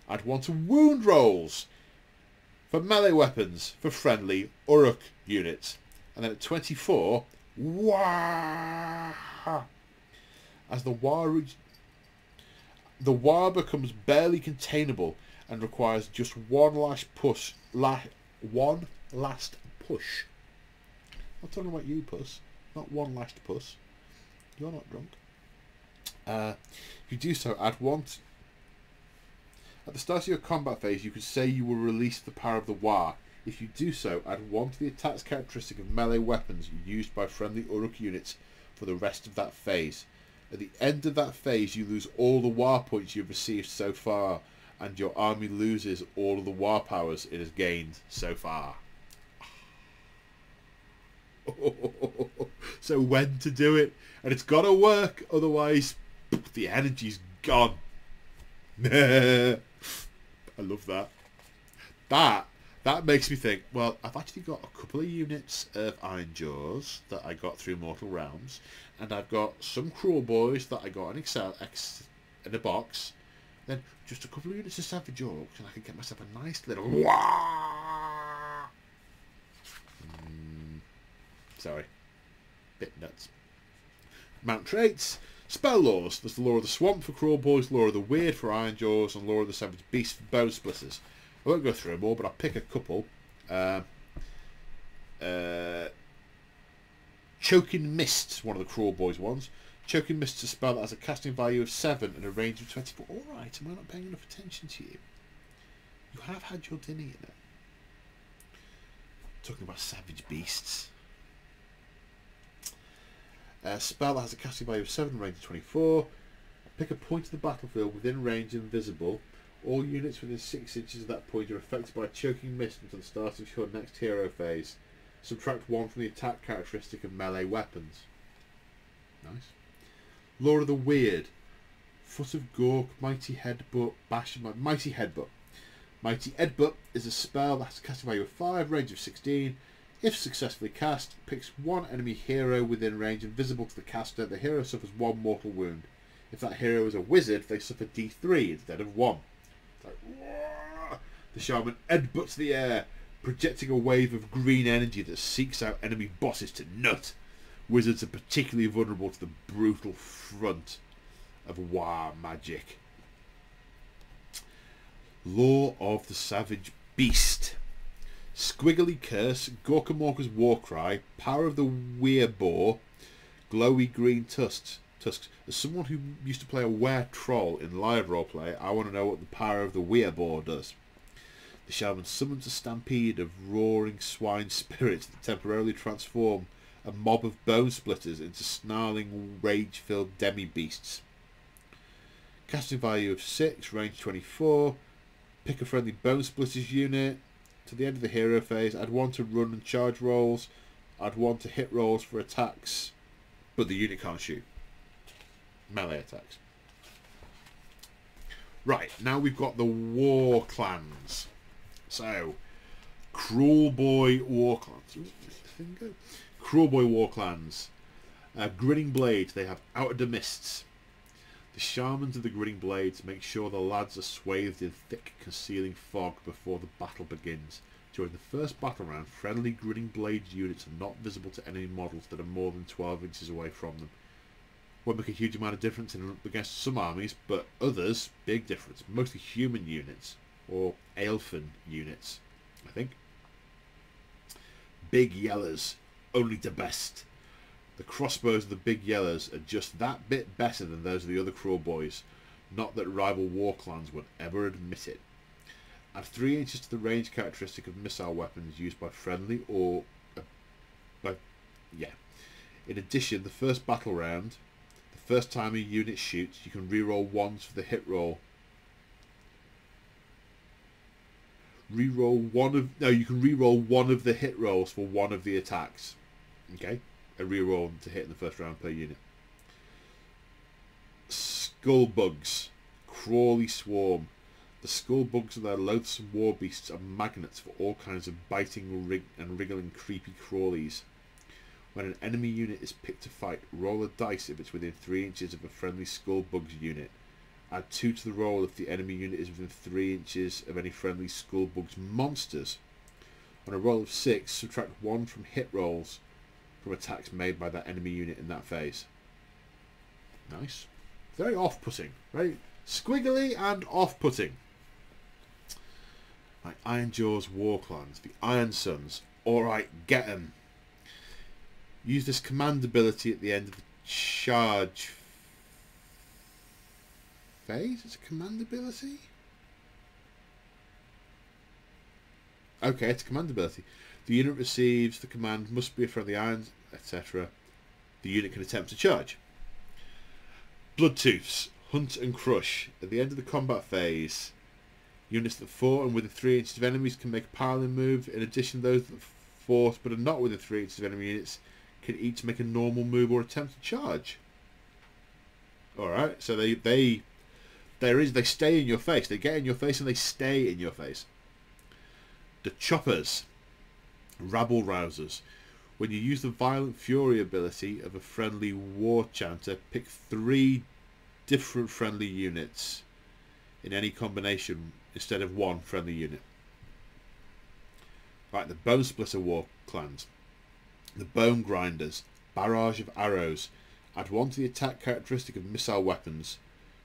[SPEAKER 1] Add 1 to wound rolls for melee weapons for friendly Orruk units. And then at 24, wah! As the war becomes barely containable and requires just one last push. One last push. I'm talking about you, Puss. Not one last puss. You're not drunk. If you do so, add 1. At the start of your combat phase, you could say you will release the power of the war. If you do so, add 1 to the attack's characteristic of melee weapons used by friendly Orruk units for the rest of that phase. At the end of that phase, you lose all the war points you've received so far, and your army loses all of the war powers it has gained so far. So when to do it, and it's got to work, otherwise the energy's gone. I love that. That makes me think, well, I've actually got a couple of units of Iron Jaws that I got through Mortal Realms, and I've got some Cruel Boys that I got in a box, then just a couple of units of Savage Orcs, and I can get myself a nice little... Sorry. Bit nuts. Mount traits. Spell laws. There's the Law of the Swamp for Cruel Boys, Law of the Weird for Iron Jaws, and Law of the Savage Beast for Bone Splitters. I won't go through them all, but I'll pick a couple. Choking Mist, one of the Cruel Boys ones. Choking Mist is a spell that has a casting value of 7 and a range of 24. Alright, am I not paying enough attention to you? You have had your dinner, you know. Talking about Savage Beasts. A spell that has a casting value of 7 and range of 24. Pick a point in the battlefield within range and invisible. All units within 6 inches of that point are affected by a choking mist until the start of your next hero phase. Subtract 1 from the attack characteristic of melee weapons. Nice. Law of the Weird. Foot of Gork, Mighty Headbutt, Bash, Mighty Headbutt. Mighty Headbutt is a spell that has a casting value of 5, range of 16. If successfully cast, picks 1 enemy hero within range invisible to the caster. The hero suffers 1 mortal wound. If that hero is a wizard, they suffer D3 instead of 1. Like, the shaman headbutts the air, projecting a wave of green energy that seeks out enemy bosses to nut. Wizards are particularly vulnerable to the brutal front of war magic. Law of the Savage Beast. Squiggly Curse, Gorkamorka's Warcry, Power of the Weirboar, Glowy Green Tusks. As someone who used to play a were-troll in live roleplay, I want to know what the Power of the Weirboar does. The shaman summons a stampede of roaring swine spirits that temporarily transform a mob of bone splitters into snarling, rage-filled demi-beasts. Casting value of 6, range 24. Pick a friendly bone splitters unit. To the end of the hero phase, add 1 to run and charge rolls. Add 1 to hit rolls for attacks, but the unit can't shoot. Melee attacks. Right, now we've got the Warclans. So, Cruel Boy Warclans. Cruel Boy Warclans. Grinning Blades. They have Outer Mists. The shamans of the Grinning Blades make sure the lads are swathed in thick, concealing fog before the battle begins. During the first battle round, friendly Grinning Blades units are not visible to enemy models that are more than 12 inches away from them. Won't make a huge amount of difference against some armies, but others, big difference. Mostly human units, or elfin units, I think. Big Yellers, only the best. The crossbows of the Big Yellers are just that bit better than those of the other Cruel Boys. Not that rival Warclans would ever admit it. Add 3 inches to the range characteristic of missile weapons used by friendly or... In addition, the first battle round, the first time a unit shoots, you can reroll 1s for the hit roll. You can reroll 1 of the hit rolls for 1 of the attacks. Okay? A reroll to hit in the first round per unit. Skullbugs. Crawly Swarm. The skullbugs and their loathsome war beasts are magnets for all kinds of biting and wriggling creepy crawlies. When an enemy unit is picked to fight, roll a dice if it's within 3 inches of a friendly Skullbugs unit. Add 2 to the roll if the enemy unit is within 3 inches of any friendly Skullbugs monsters. On a roll of 6, subtract 1 from hit rolls from attacks made by that enemy unit in that phase. Nice. Very off-putting. Very squiggly and off-putting. Like Ironjaw's Warclans, the Iron Sons. Alright, get 'em. Use this command ability at the end of the charge phase. It's a command ability? Okay, it's a command ability. The unit receives the command, must be a friendly irons, etc. The unit can attempt to charge. Bloodtooths, hunt and crush. At the end of the combat phase, units that fought and within 3 inches of enemies can make a piling move. In addition, those that fought but are not within 3 inches of enemy units can each make a normal move or attempt to charge. Alright, so they stay in your face. They get in your face and they stay in your face. The choppers, rabble rousers. When you use the violent fury ability of a friendly war chanter, pick 3 different friendly units in any combination instead of 1 friendly unit. Right, the Bone Splitter War Clans. The Bone Grinders, barrage of arrows. Add 1 to the attack characteristic of missile weapons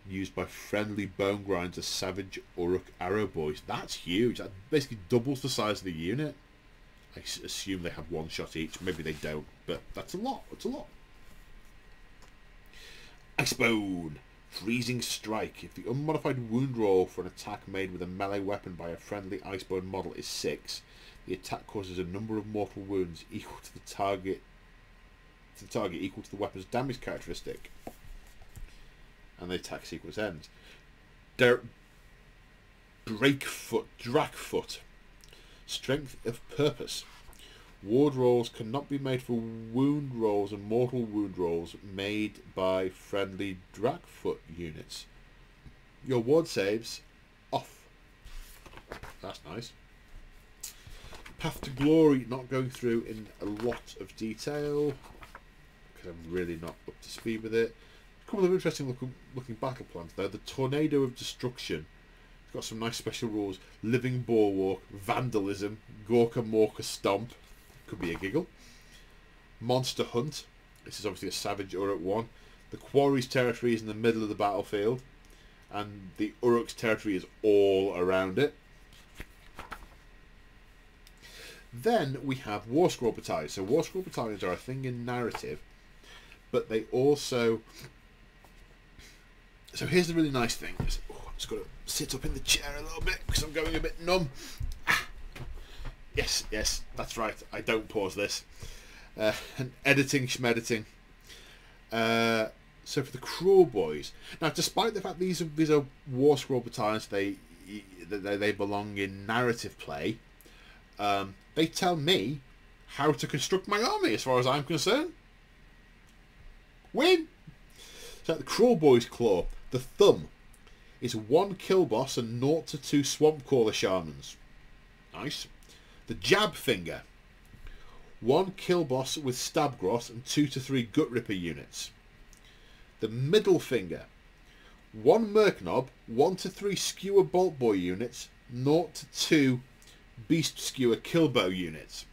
[SPEAKER 1] used by friendly Bone Grinder Savage Orruk Arrow Boys. That's huge. That basically doubles the size of the unit. I assume they have 1 shot each. Maybe they don't, but that's a lot. That's a lot. Icebone, Freezing Strike. If the unmodified wound roll for an attack made with a melee weapon by a friendly Icebone model is 6, the attack causes a number of mortal wounds equal to the target equal to the weapon's damage characteristic, and the attack sequence ends. Drakefoot, Strength of Purpose. Ward rolls cannot be made for wound rolls and mortal wound rolls made by friendly Drakefoot units. Your ward saves off. That's nice. Path to Glory, not going through in a lot of detail because I'm really not up to speed with it. A couple of interesting looking battle plans though. The Tornado of Destruction. It's got some nice special rules. Living Bulwark, Vandalism, Gorka Morka Stomp. Could be a giggle. Monster Hunt. This is obviously a Savage Uruk one. The Quarry's territory is in the middle of the battlefield, and the Uruk's territory is all around it. Then we have War Scroll Battalions. So War Scroll Battalions are a thing in narrative, but they also... So here's the really nice thing. I'm just got to sit up in the chair a little bit because I'm going a bit numb. Yes, that's right. I don't pause this. And editing, schmediting. So for the Cruel Boys, now despite the fact these are War Scroll Battalions, they belong in narrative play. They tell me how to construct my army, as far as I'm concerned. Win! So the Cruel Boys Claw, the Thumb, is 1 kill boss and 0 to 2 Swamp Caller Shamans. Nice. The Jab Finger, 1 kill boss with Stab Gross and 2 to 3 Gut Ripper units. The Middle Finger, 1 Merc Knob, 1 to 3 Skewer Bolt Boy units, 0 to 2 Beast Skewer Killbow units.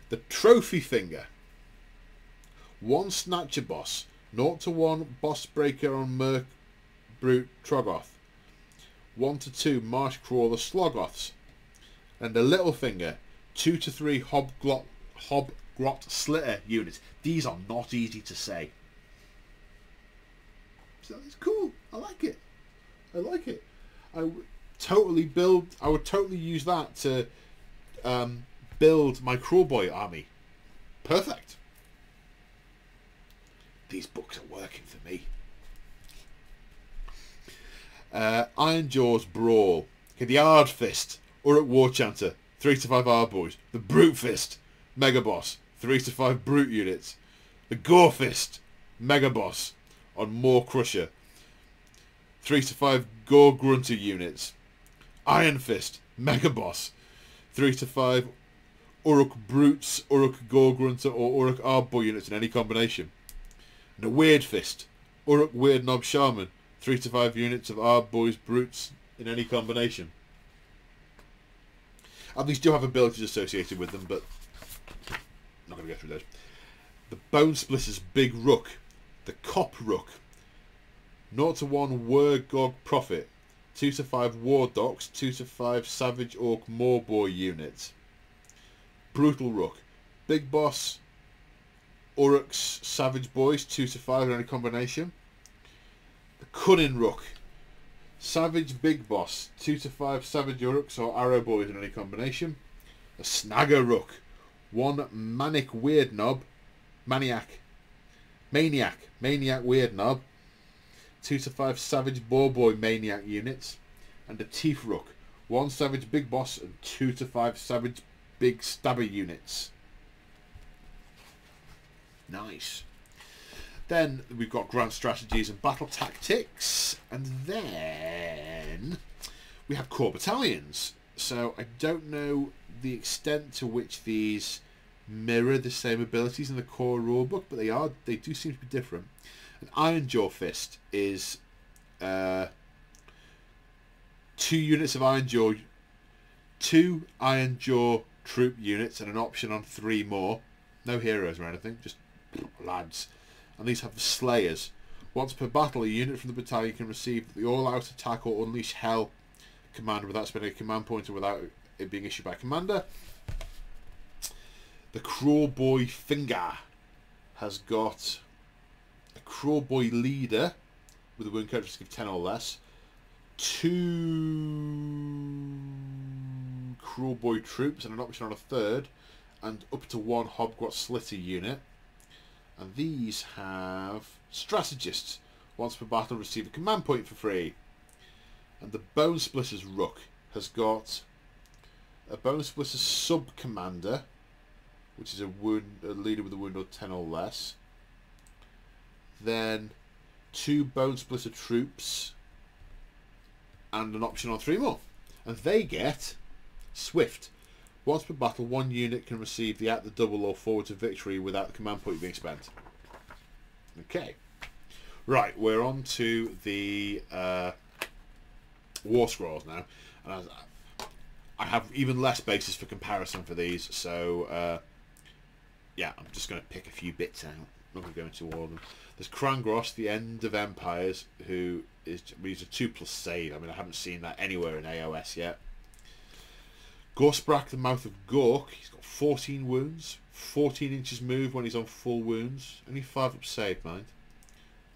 [SPEAKER 1] The Trophy Finger, 1 Snatcher Boss, 0 to 1 Boss Breaker on Merc Brute Troggoth, 1 to 2 Marsh Crawler Sloggoths. And the Little Finger, 2 to 3 Hobgrot Slitter units. These are not easy to say. So it's cool. I like it. I would totally use that to build my Cruel Boy army. Perfect. These books are working for me. Ironjaw's Brawl. Okay, the Hard Fist, Orruk Warchanter, 3 to 5 Hard Boys. The Brute Fist, Mega Boss, 3 to 5 Brute units. The Gore Fist, Mega Boss on Maw Crusher, 3 to 5 Gore Grunter units. Iron Fist, Mega Boss, 3 to 5 Orruk Brutes, Orruk Gore-Grunter, or Orruk Ardboy units in any combination. And a Weird Fist, Orruk Weird Knob Shaman, 3 to 5 units of Ardboys, Brutes in any combination. And these do have abilities associated with them, but I'm not going to go through those. The Bone Splitters Big Rook, the Cop Rook, 0 to 1 Wergog Prophet, 2 to 5 War Docs, 2 to 5 Savage Orc Moorboy units. Brutal Rook, Big Boss, Orruk's Savage Boys, 2 to 5 in any combination. The Cunning Rook, Savage Big Boss, 2 to 5 Savage Orruks or Arrow Boys in any combination. A Snagger Rook, 1 Manic Weird Knob, Maniac Weird Knob, 2 to 5 Savage Boar Boy Maniac units. And a Teeth Rook, 1 Savage Big Boss and 2 to 5 Savage Big Stabber units. Nice. Then we've got Grand Strategies and Battle Tactics, and then we have Core Battalions. So I don't know the extent to which these mirror the same abilities in the core rulebook, but they do seem to be different. An Ironjaw Fist is 2 units of Ironjaw, 2 Ironjaw troop units, and an option on 3 more. No heroes or anything, just lads. And these have the Slayers. Once per battle, a unit from the battalion can receive the all-out attack or unleash hell command without spending a command point or without it being issued by a commander. The Cruel Boy Finger has got a Cruel Boy Leader with a wound characteristic of 10 or less, 2 Cruel Boy Troops and an option on a 3rd, and up to 1 Hobgrot Slitter unit. And these have Strategists. Once per battle, receive a command point for free. And the Bone Splitters Rook has got a Bone Splitters Sub-Commander, which is a leader with a wound of 10 or less. Then 2 Bone Splitter Troops and an option on 3 more. And they get Swift. Once per battle, 1 unit can receive the at the double or forward to victory without the command point being spent. Okay. Right, we're on to the War Scrolls now. And I have even less basis for comparison for these, so yeah, I'm just going to pick a few bits out. I'm not going to go into all of them. There's Krangros, the End of Empires, who is a 2+ save. I mean, I haven't seen that anywhere in AOS yet. Gorsbrak, the Mouth of Gork, he's got 14 wounds, 14 inches move when he's on full wounds, only 5 up save, mind.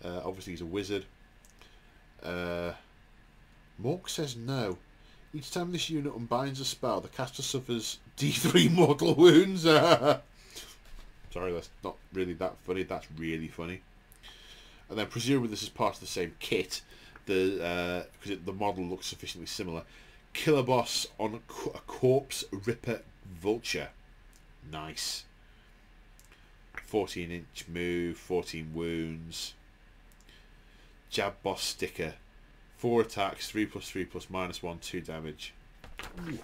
[SPEAKER 1] Obviously he's a wizard. Mork says no. Each time this unit unbinds a spell, the caster suffers D3 mortal wounds. Sorry, that's not really that funny. That's really funny. And then presumably this is part of the same kit, because the model looks sufficiently similar. Killer Boss on a Corpse Ripper Vulture. Nice. 14-inch move, 14 wounds. Jab Boss Sticker. 4 attacks, 3+3+, -1, 2 damage. Ooh.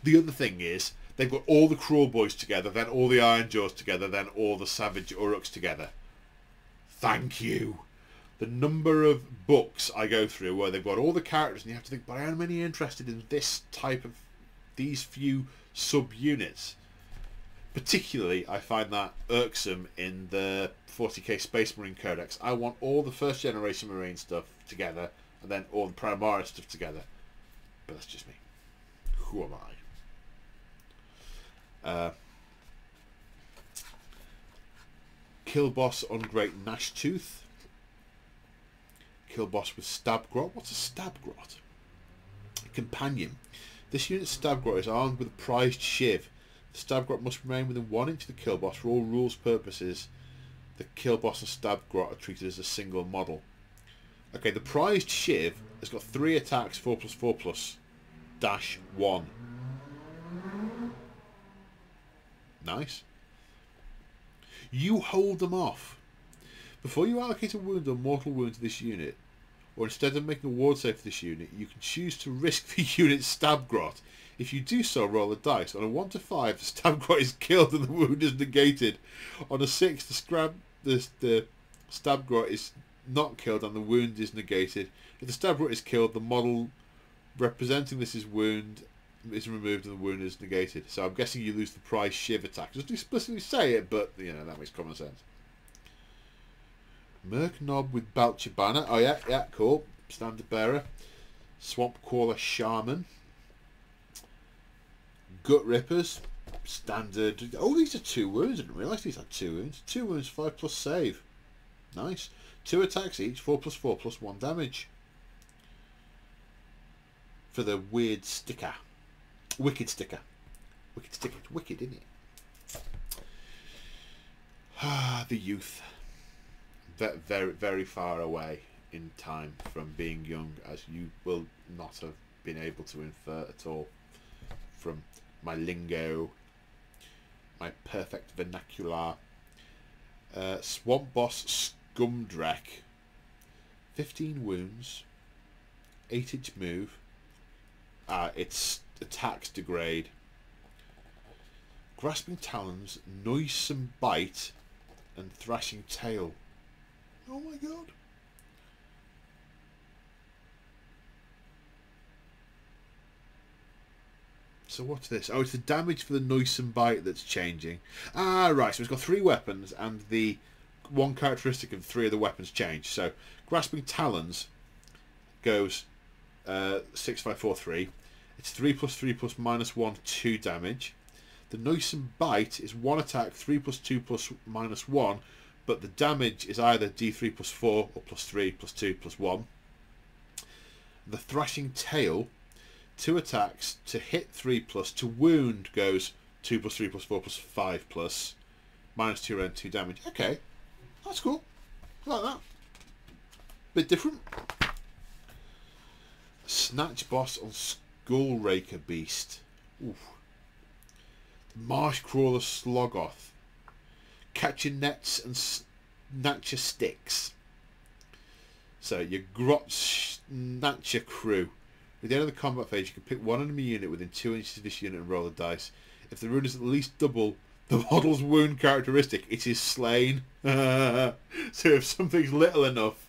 [SPEAKER 1] The other thing is, they've got all the Cruel Boys together, then all the Ironjaws together, then all the Savage Urruks together. Thank you. The number of books I go through where they've got all the characters and you have to think, but I am only interested in this type of, these few sub-units. Particularly, I find that irksome in the 40k Space Marine Codex. I want all the first generation Marine stuff together and then all the Primaris stuff together. But that's just me. Who am I? Kill Boss on Great Gnashtooth. Kill Boss with Stabgrot. What's a Stabgrot? A companion. This unit's Stabgrot is armed with a prized shiv. The Stabgrot must remain within 1 inch of the Kill Boss. For all rules purposes, the Kill Boss and Stabgrot are treated as a single model. Okay, the prized shiv has got 3 attacks, 4+4+, -1. Nice. You hold them off. Before you allocate a wound or mortal wound to this unit, or instead of making a ward save for this unit, you can choose to risk the unit's stab grot. If you do so, roll a dice. On a 1 to 5, the stab grot is killed and the wound is negated. On a 6, the stab grot is not killed and the wound is negated. If the stab grot is killed, the model representing this wound is removed and the wound is negated. So I'm guessing you lose the prize shiv attack. Doesn't explicitly say it, but you know that makes common sense. Merc Knob with Belcher Banner. Oh yeah, cool. Standard bearer. Swamp Crawler Shaman. Gut Rippers. Standard. Oh, these are 2 wounds. I didn't realise these had 2 wounds. 2 wounds, 5+ save. Nice. 2 attacks each, 4+4+1 damage. For the weird sticker. Wicked sticker. Wicked sticker. It's wicked, isn't it? Ah, the youth. Very, very far away in time from being young, as you will not have been able to infer at all from my lingo, my perfect vernacular. Swamp Boss Scumdrek. 15 wounds, 8-inch move. Its attacks degrade. Grasping Talons, Noisome Bite, and Thrashing Tail. Oh my god. So what's this? Oh, it's the damage for the Noisome Bite that's changing. Ah, right. So it's got 3 weapons, and the one characteristic of 3 of the weapons change. So Grasping Talons goes 6, 5, 4, 3. It's 3+3+-1, 2 damage. The Noisome Bite is 1 attack, 3+2+-1, but the damage is either D3+4 or +3+2+1. The Thrashing Tail, 2 attacks to hit 3+, to wound goes 2+3+4+5+, -2 and 2 damage. Okay, that's cool. I like that. Bit different. Snatch Boss on Skullraker Beast. Oof. Marsh Crawler Slogoth. Catcher Nets and Snatcher Sticks. So your Grot Snatcher crew. At the end of the combat phase, you can pick one enemy unit within 2 inches of this unit and roll a dice. If the wound is at least double the model's wound characteristic, it is slain. So if something's little enough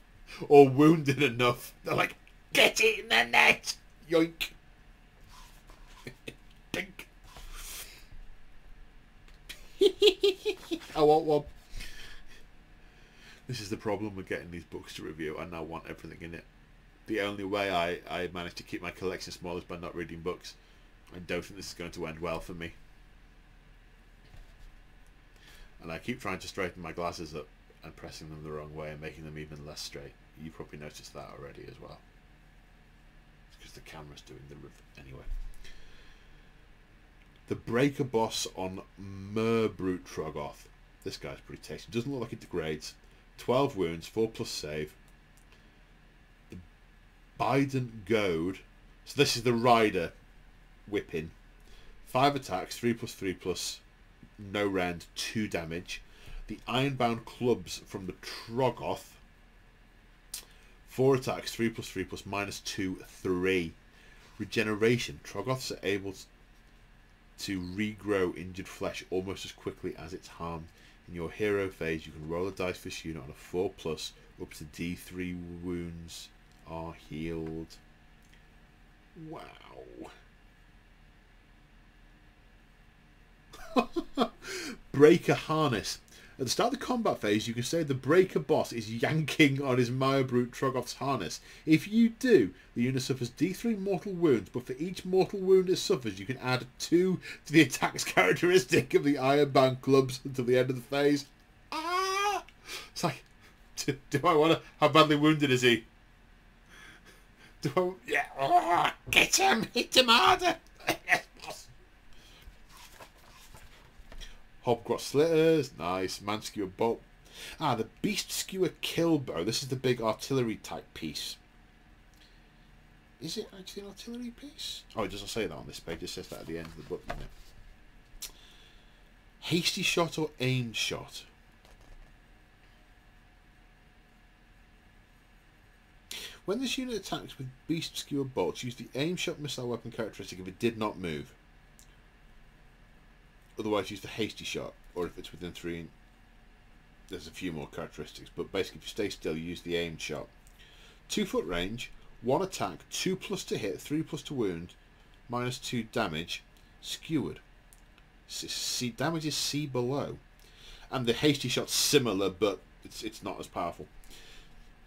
[SPEAKER 1] or wounded enough, they're like, get it in the net! Yoink! Dink! I want one. This is the problem with getting these books to review. I now want everything in it. The only way I manage to keep my collection small is by not reading books. I don't think this is going to end well for me. And I keep trying to straighten my glasses up and pressing them the wrong way and making them even less straight. You probably noticed that already as well. It's because the camera's doing the anyway. The Breaker Boss on Merbrute Troggoth. This guy's pretty tasty. Doesn't look like it degrades. 12 wounds, 4+ save. The Biden Goad. So this is the Rider whipping. 5 attacks, 3+3+, no rend, 2 damage. The Ironbound Clubs from the Troggoth. 4 attacks, 3+3+, -2, 3. Regeneration. Troggoths are able to regrow injured flesh almost as quickly as it's harmed. In your hero phase, you can roll a dice for this unit on a 4+, up to D3 wounds are healed. Wow. Breaker Harness. At the start of the combat phase, you can say the Breaker Boss is yanking on his Myrobrute Troggoth's harness. If you do, the unit suffers D3 mortal wounds, but for each mortal wound it suffers, you can add 2 to the attack's characteristic of the Ironbound Clubs until the end of the phase. Ah! It's like, do I want to... How badly wounded is he? Do I... Yeah. Oh, get him! Hit him harder! Yes, boss! Hobgrot Slitters, nice. Manskewer Bolt. Ah, the Beast Skewer Killbow. This is the big artillery type piece. Is it actually an artillery piece? Oh, it doesn't say that on this page. It says that at the end of the book. You know. Hasty Shot or Aimed Shot. When this unit attacks with beast skewer bolts, use the aim shot missile weapon characteristic if it did not move. Otherwise, use the hasty shot, or if it's within 3. There's a few more characteristics, but basically, if you stay still, use the aim shot. 2 foot range, 1 attack, 2+ to hit, 3+ to wound, -2 damage, skewered. Damage is C below, and the hasty shot's similar, but it's not as powerful.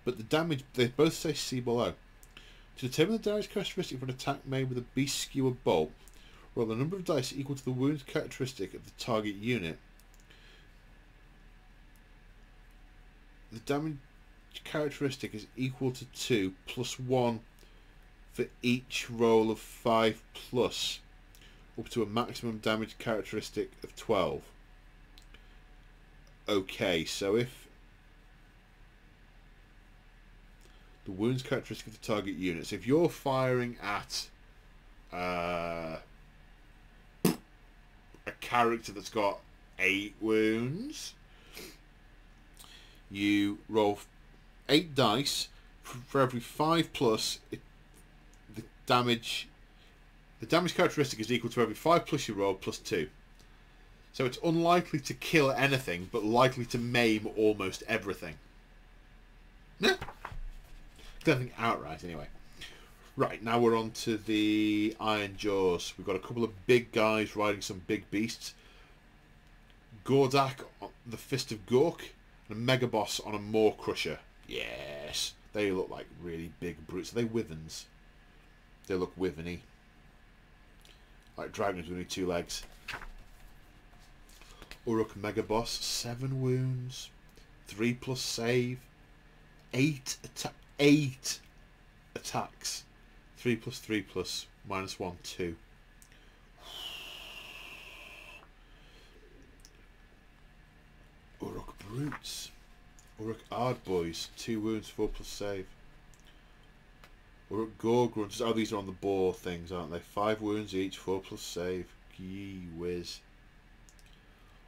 [SPEAKER 1] But the damage, they both say C below. To determine the damage characteristic for an attack made with a beast skewer bolt, roll the number of dice equal to the wound characteristic of the target unit. The damage characteristic is equal to 2 + 1 for each roll of 5+, up to a maximum damage characteristic of 12. Okay, so if the wounds characteristic of the target unit, so if you're firing at a character that's got 8 wounds, you roll 8 dice for every 5+. The damage characteristic is equal to every 5+ you roll +2. So it's unlikely to kill anything, but likely to maim almost everything. No, don't think outright anyway. Right, now we're on to the Iron Jaws. We've got a couple of big guys riding some big beasts. Gordak, the Fist of Gork, and a Mega Boss on a Maw Crusher. Yes, they look like really big brutes. Are they Wyverns? They look Wyvern-y. Like dragons with only 2 legs. Orruk Mega Boss, 7 wounds, 3+ save, 8 attacks, 3+3+, -1, 2. Orruk Brutes. Orruk Ard Boys, 2 wounds, 4+ save. Orruk Gorgrunts. Oh, these are on the boar things, aren't they? 5 wounds each, 4+ save. Gee whiz.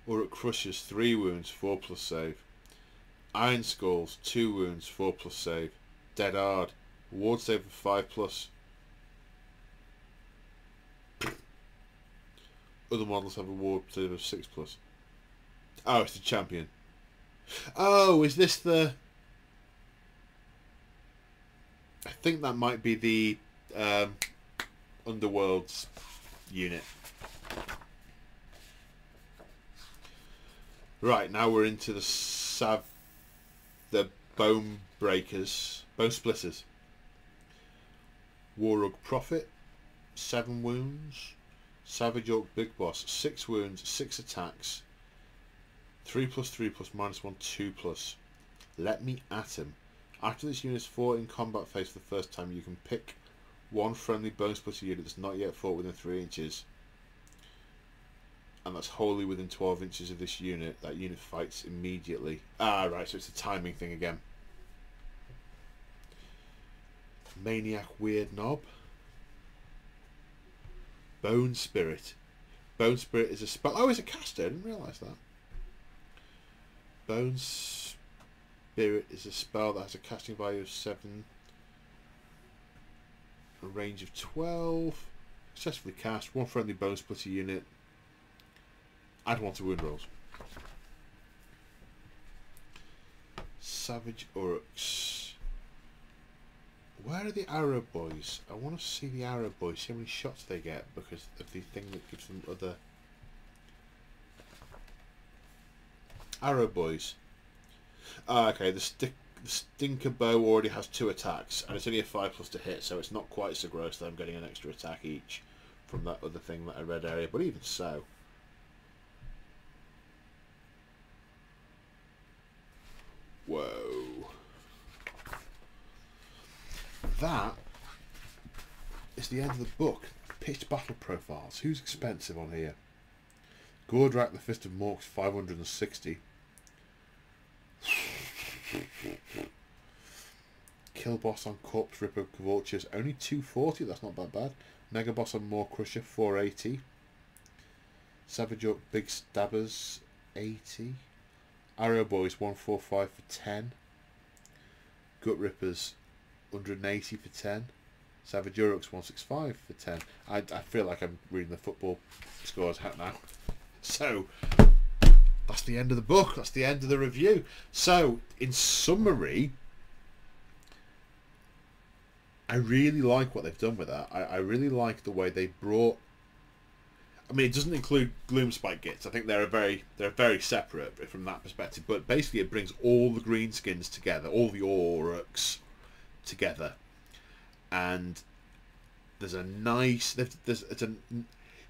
[SPEAKER 1] Orruk Crushers, 3 wounds, 4+ save. Iron Skulls, 2 wounds, 4+ save. Dead Ard, ward save of 5+. Other models have a ward save of 6+. Oh, it's the champion. Oh, is this the... I think that might be the Underworld's unit. Right, now we're into the Bone Breakers, Bone Splitters. Warrug Prophet, 7 wounds. Savage Orc Big Boss, 6 wounds, 6 attacks. 3+3+, -1, 2+. Let me at him. After this unit is fought in combat phase for the first time, you can pick one friendly Bone Splitter unit that's not yet fought within 3 inches. And that's wholly within 12 inches of this unit. That unit fights immediately. Ah, right, so it's a timing thing again. Maniac Weird Knob. Bone Spirit. Bone Spirit is a spell. Oh, it's a caster. I didn't realise that. Bone Spirit is a spell that has a casting value of 7, a range of 12. Successfully cast. One friendly Bone Splitter unit. Add 1 to wound rolls. Savage Uruks. Where are the Arrow Boys? I want to see the Arrow Boys, see how many shots they get, because of the thing that gives them other... Arrow Boys. Ah, okay, the Stinker Bow already has 2 attacks, and it's only a 5+ to hit, so it's not quite so gross that I'm getting an extra attack each from that other thing that I read earlier, but even so. Whoa. That is the end of the book. Pitched battle profiles. Who's expensive on here? Gordrak, the Fist of Morks, 560. Kill Boss on Corpse Ripper Vultures, only 240. That's not that bad. Mega Boss on Maw Crusher, 480. Savage Orc Big Stabbers, 80. Arrow Boys, 145 for 10. Gut Rippers, 180 for 10. Savage Uruks 165 for 10. I feel like I'm reading the football scores out now. So that's the end of the book. That's the end of the review. So in summary, I really like what they've done with that. I really like the way they brought. I mean, it doesn't include Gloomspite Gits. I think they're very separate from that perspective. But basically, it brings all the greenskins together, all the Orruks together, and there's a nice.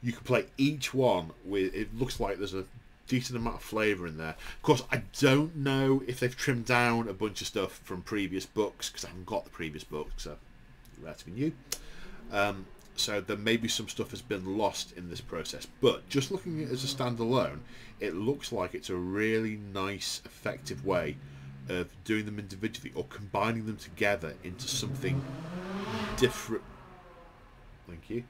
[SPEAKER 1] You can play each one with. It looks like there's a decent amount of flavour in there. Of course, I don't know if they've trimmed down a bunch of stuff from previous books because I haven't got the previous books, so relatively new. So there may be some stuff has been lost in this process, but just looking at it as a standalone, it looks like it's a really nice, effective way of doing them individually or combining them together into something different. Thank you.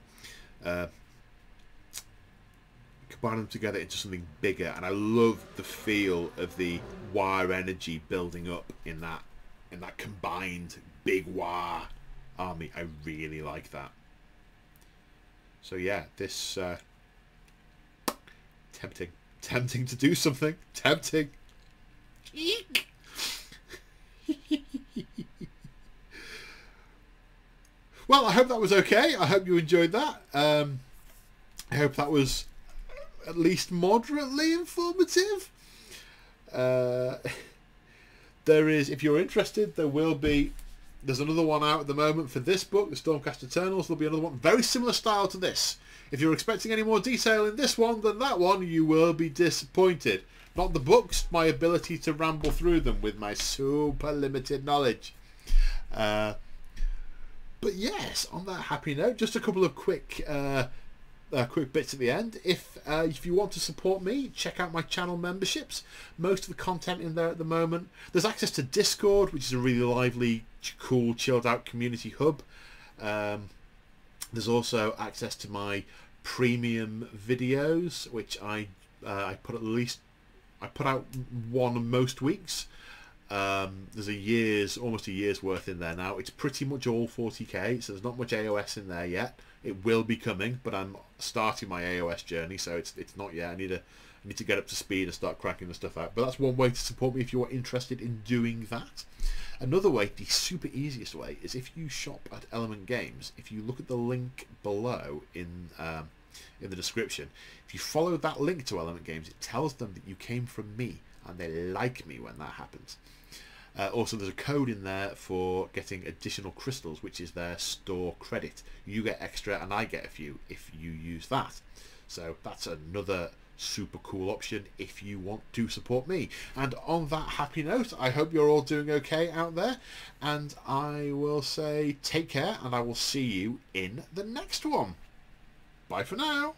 [SPEAKER 1] Combine them together into something bigger, and I love the feel of the War energy building up in that combined big War army. I really like that. So yeah, this tempting to do something. Tempting. Well, I hope that was okay. I hope you enjoyed that. I hope that was at least moderately informative. There is, if you're interested, there's another one out at the moment for this book, the Stormcast Eternals. There'll be another one, very similar style to this. If you're expecting any more detail in this one than that one, you will be disappointed. Not the books, my ability to ramble through them with my super limited knowledge. But yes, on that happy note, just a couple of quick bits at the end. If you want to support me, check out my channel memberships. Most of the content in there at the moment. There's access to Discord, which is a really lively, cool, chilled out community hub. There's also access to my premium videos, which I put out one most weeks. There's almost a year's worth in there now. It's pretty much all 40k, so there's not much AOS in there yet. It will be coming, but I'm starting my AOS journey, so it's not yet. I need to get up to speed and start cracking the stuff out. But that's one way to support me if you're interested in doing that. Another way, the super easiest way, is if you shop at Element Games. If you look at the link below in the description, if you follow that link to Element Games, it tells them that you came from me, and they like me when that happens. Also, there's a code in there for getting additional crystals, which is their store credit. You get extra, and I get a few if you use that. So that's another super cool option if you want to support me. And on that happy note, I hope you're all doing okay out there, and I will say take care, and I will see you in the next one. Bye for now.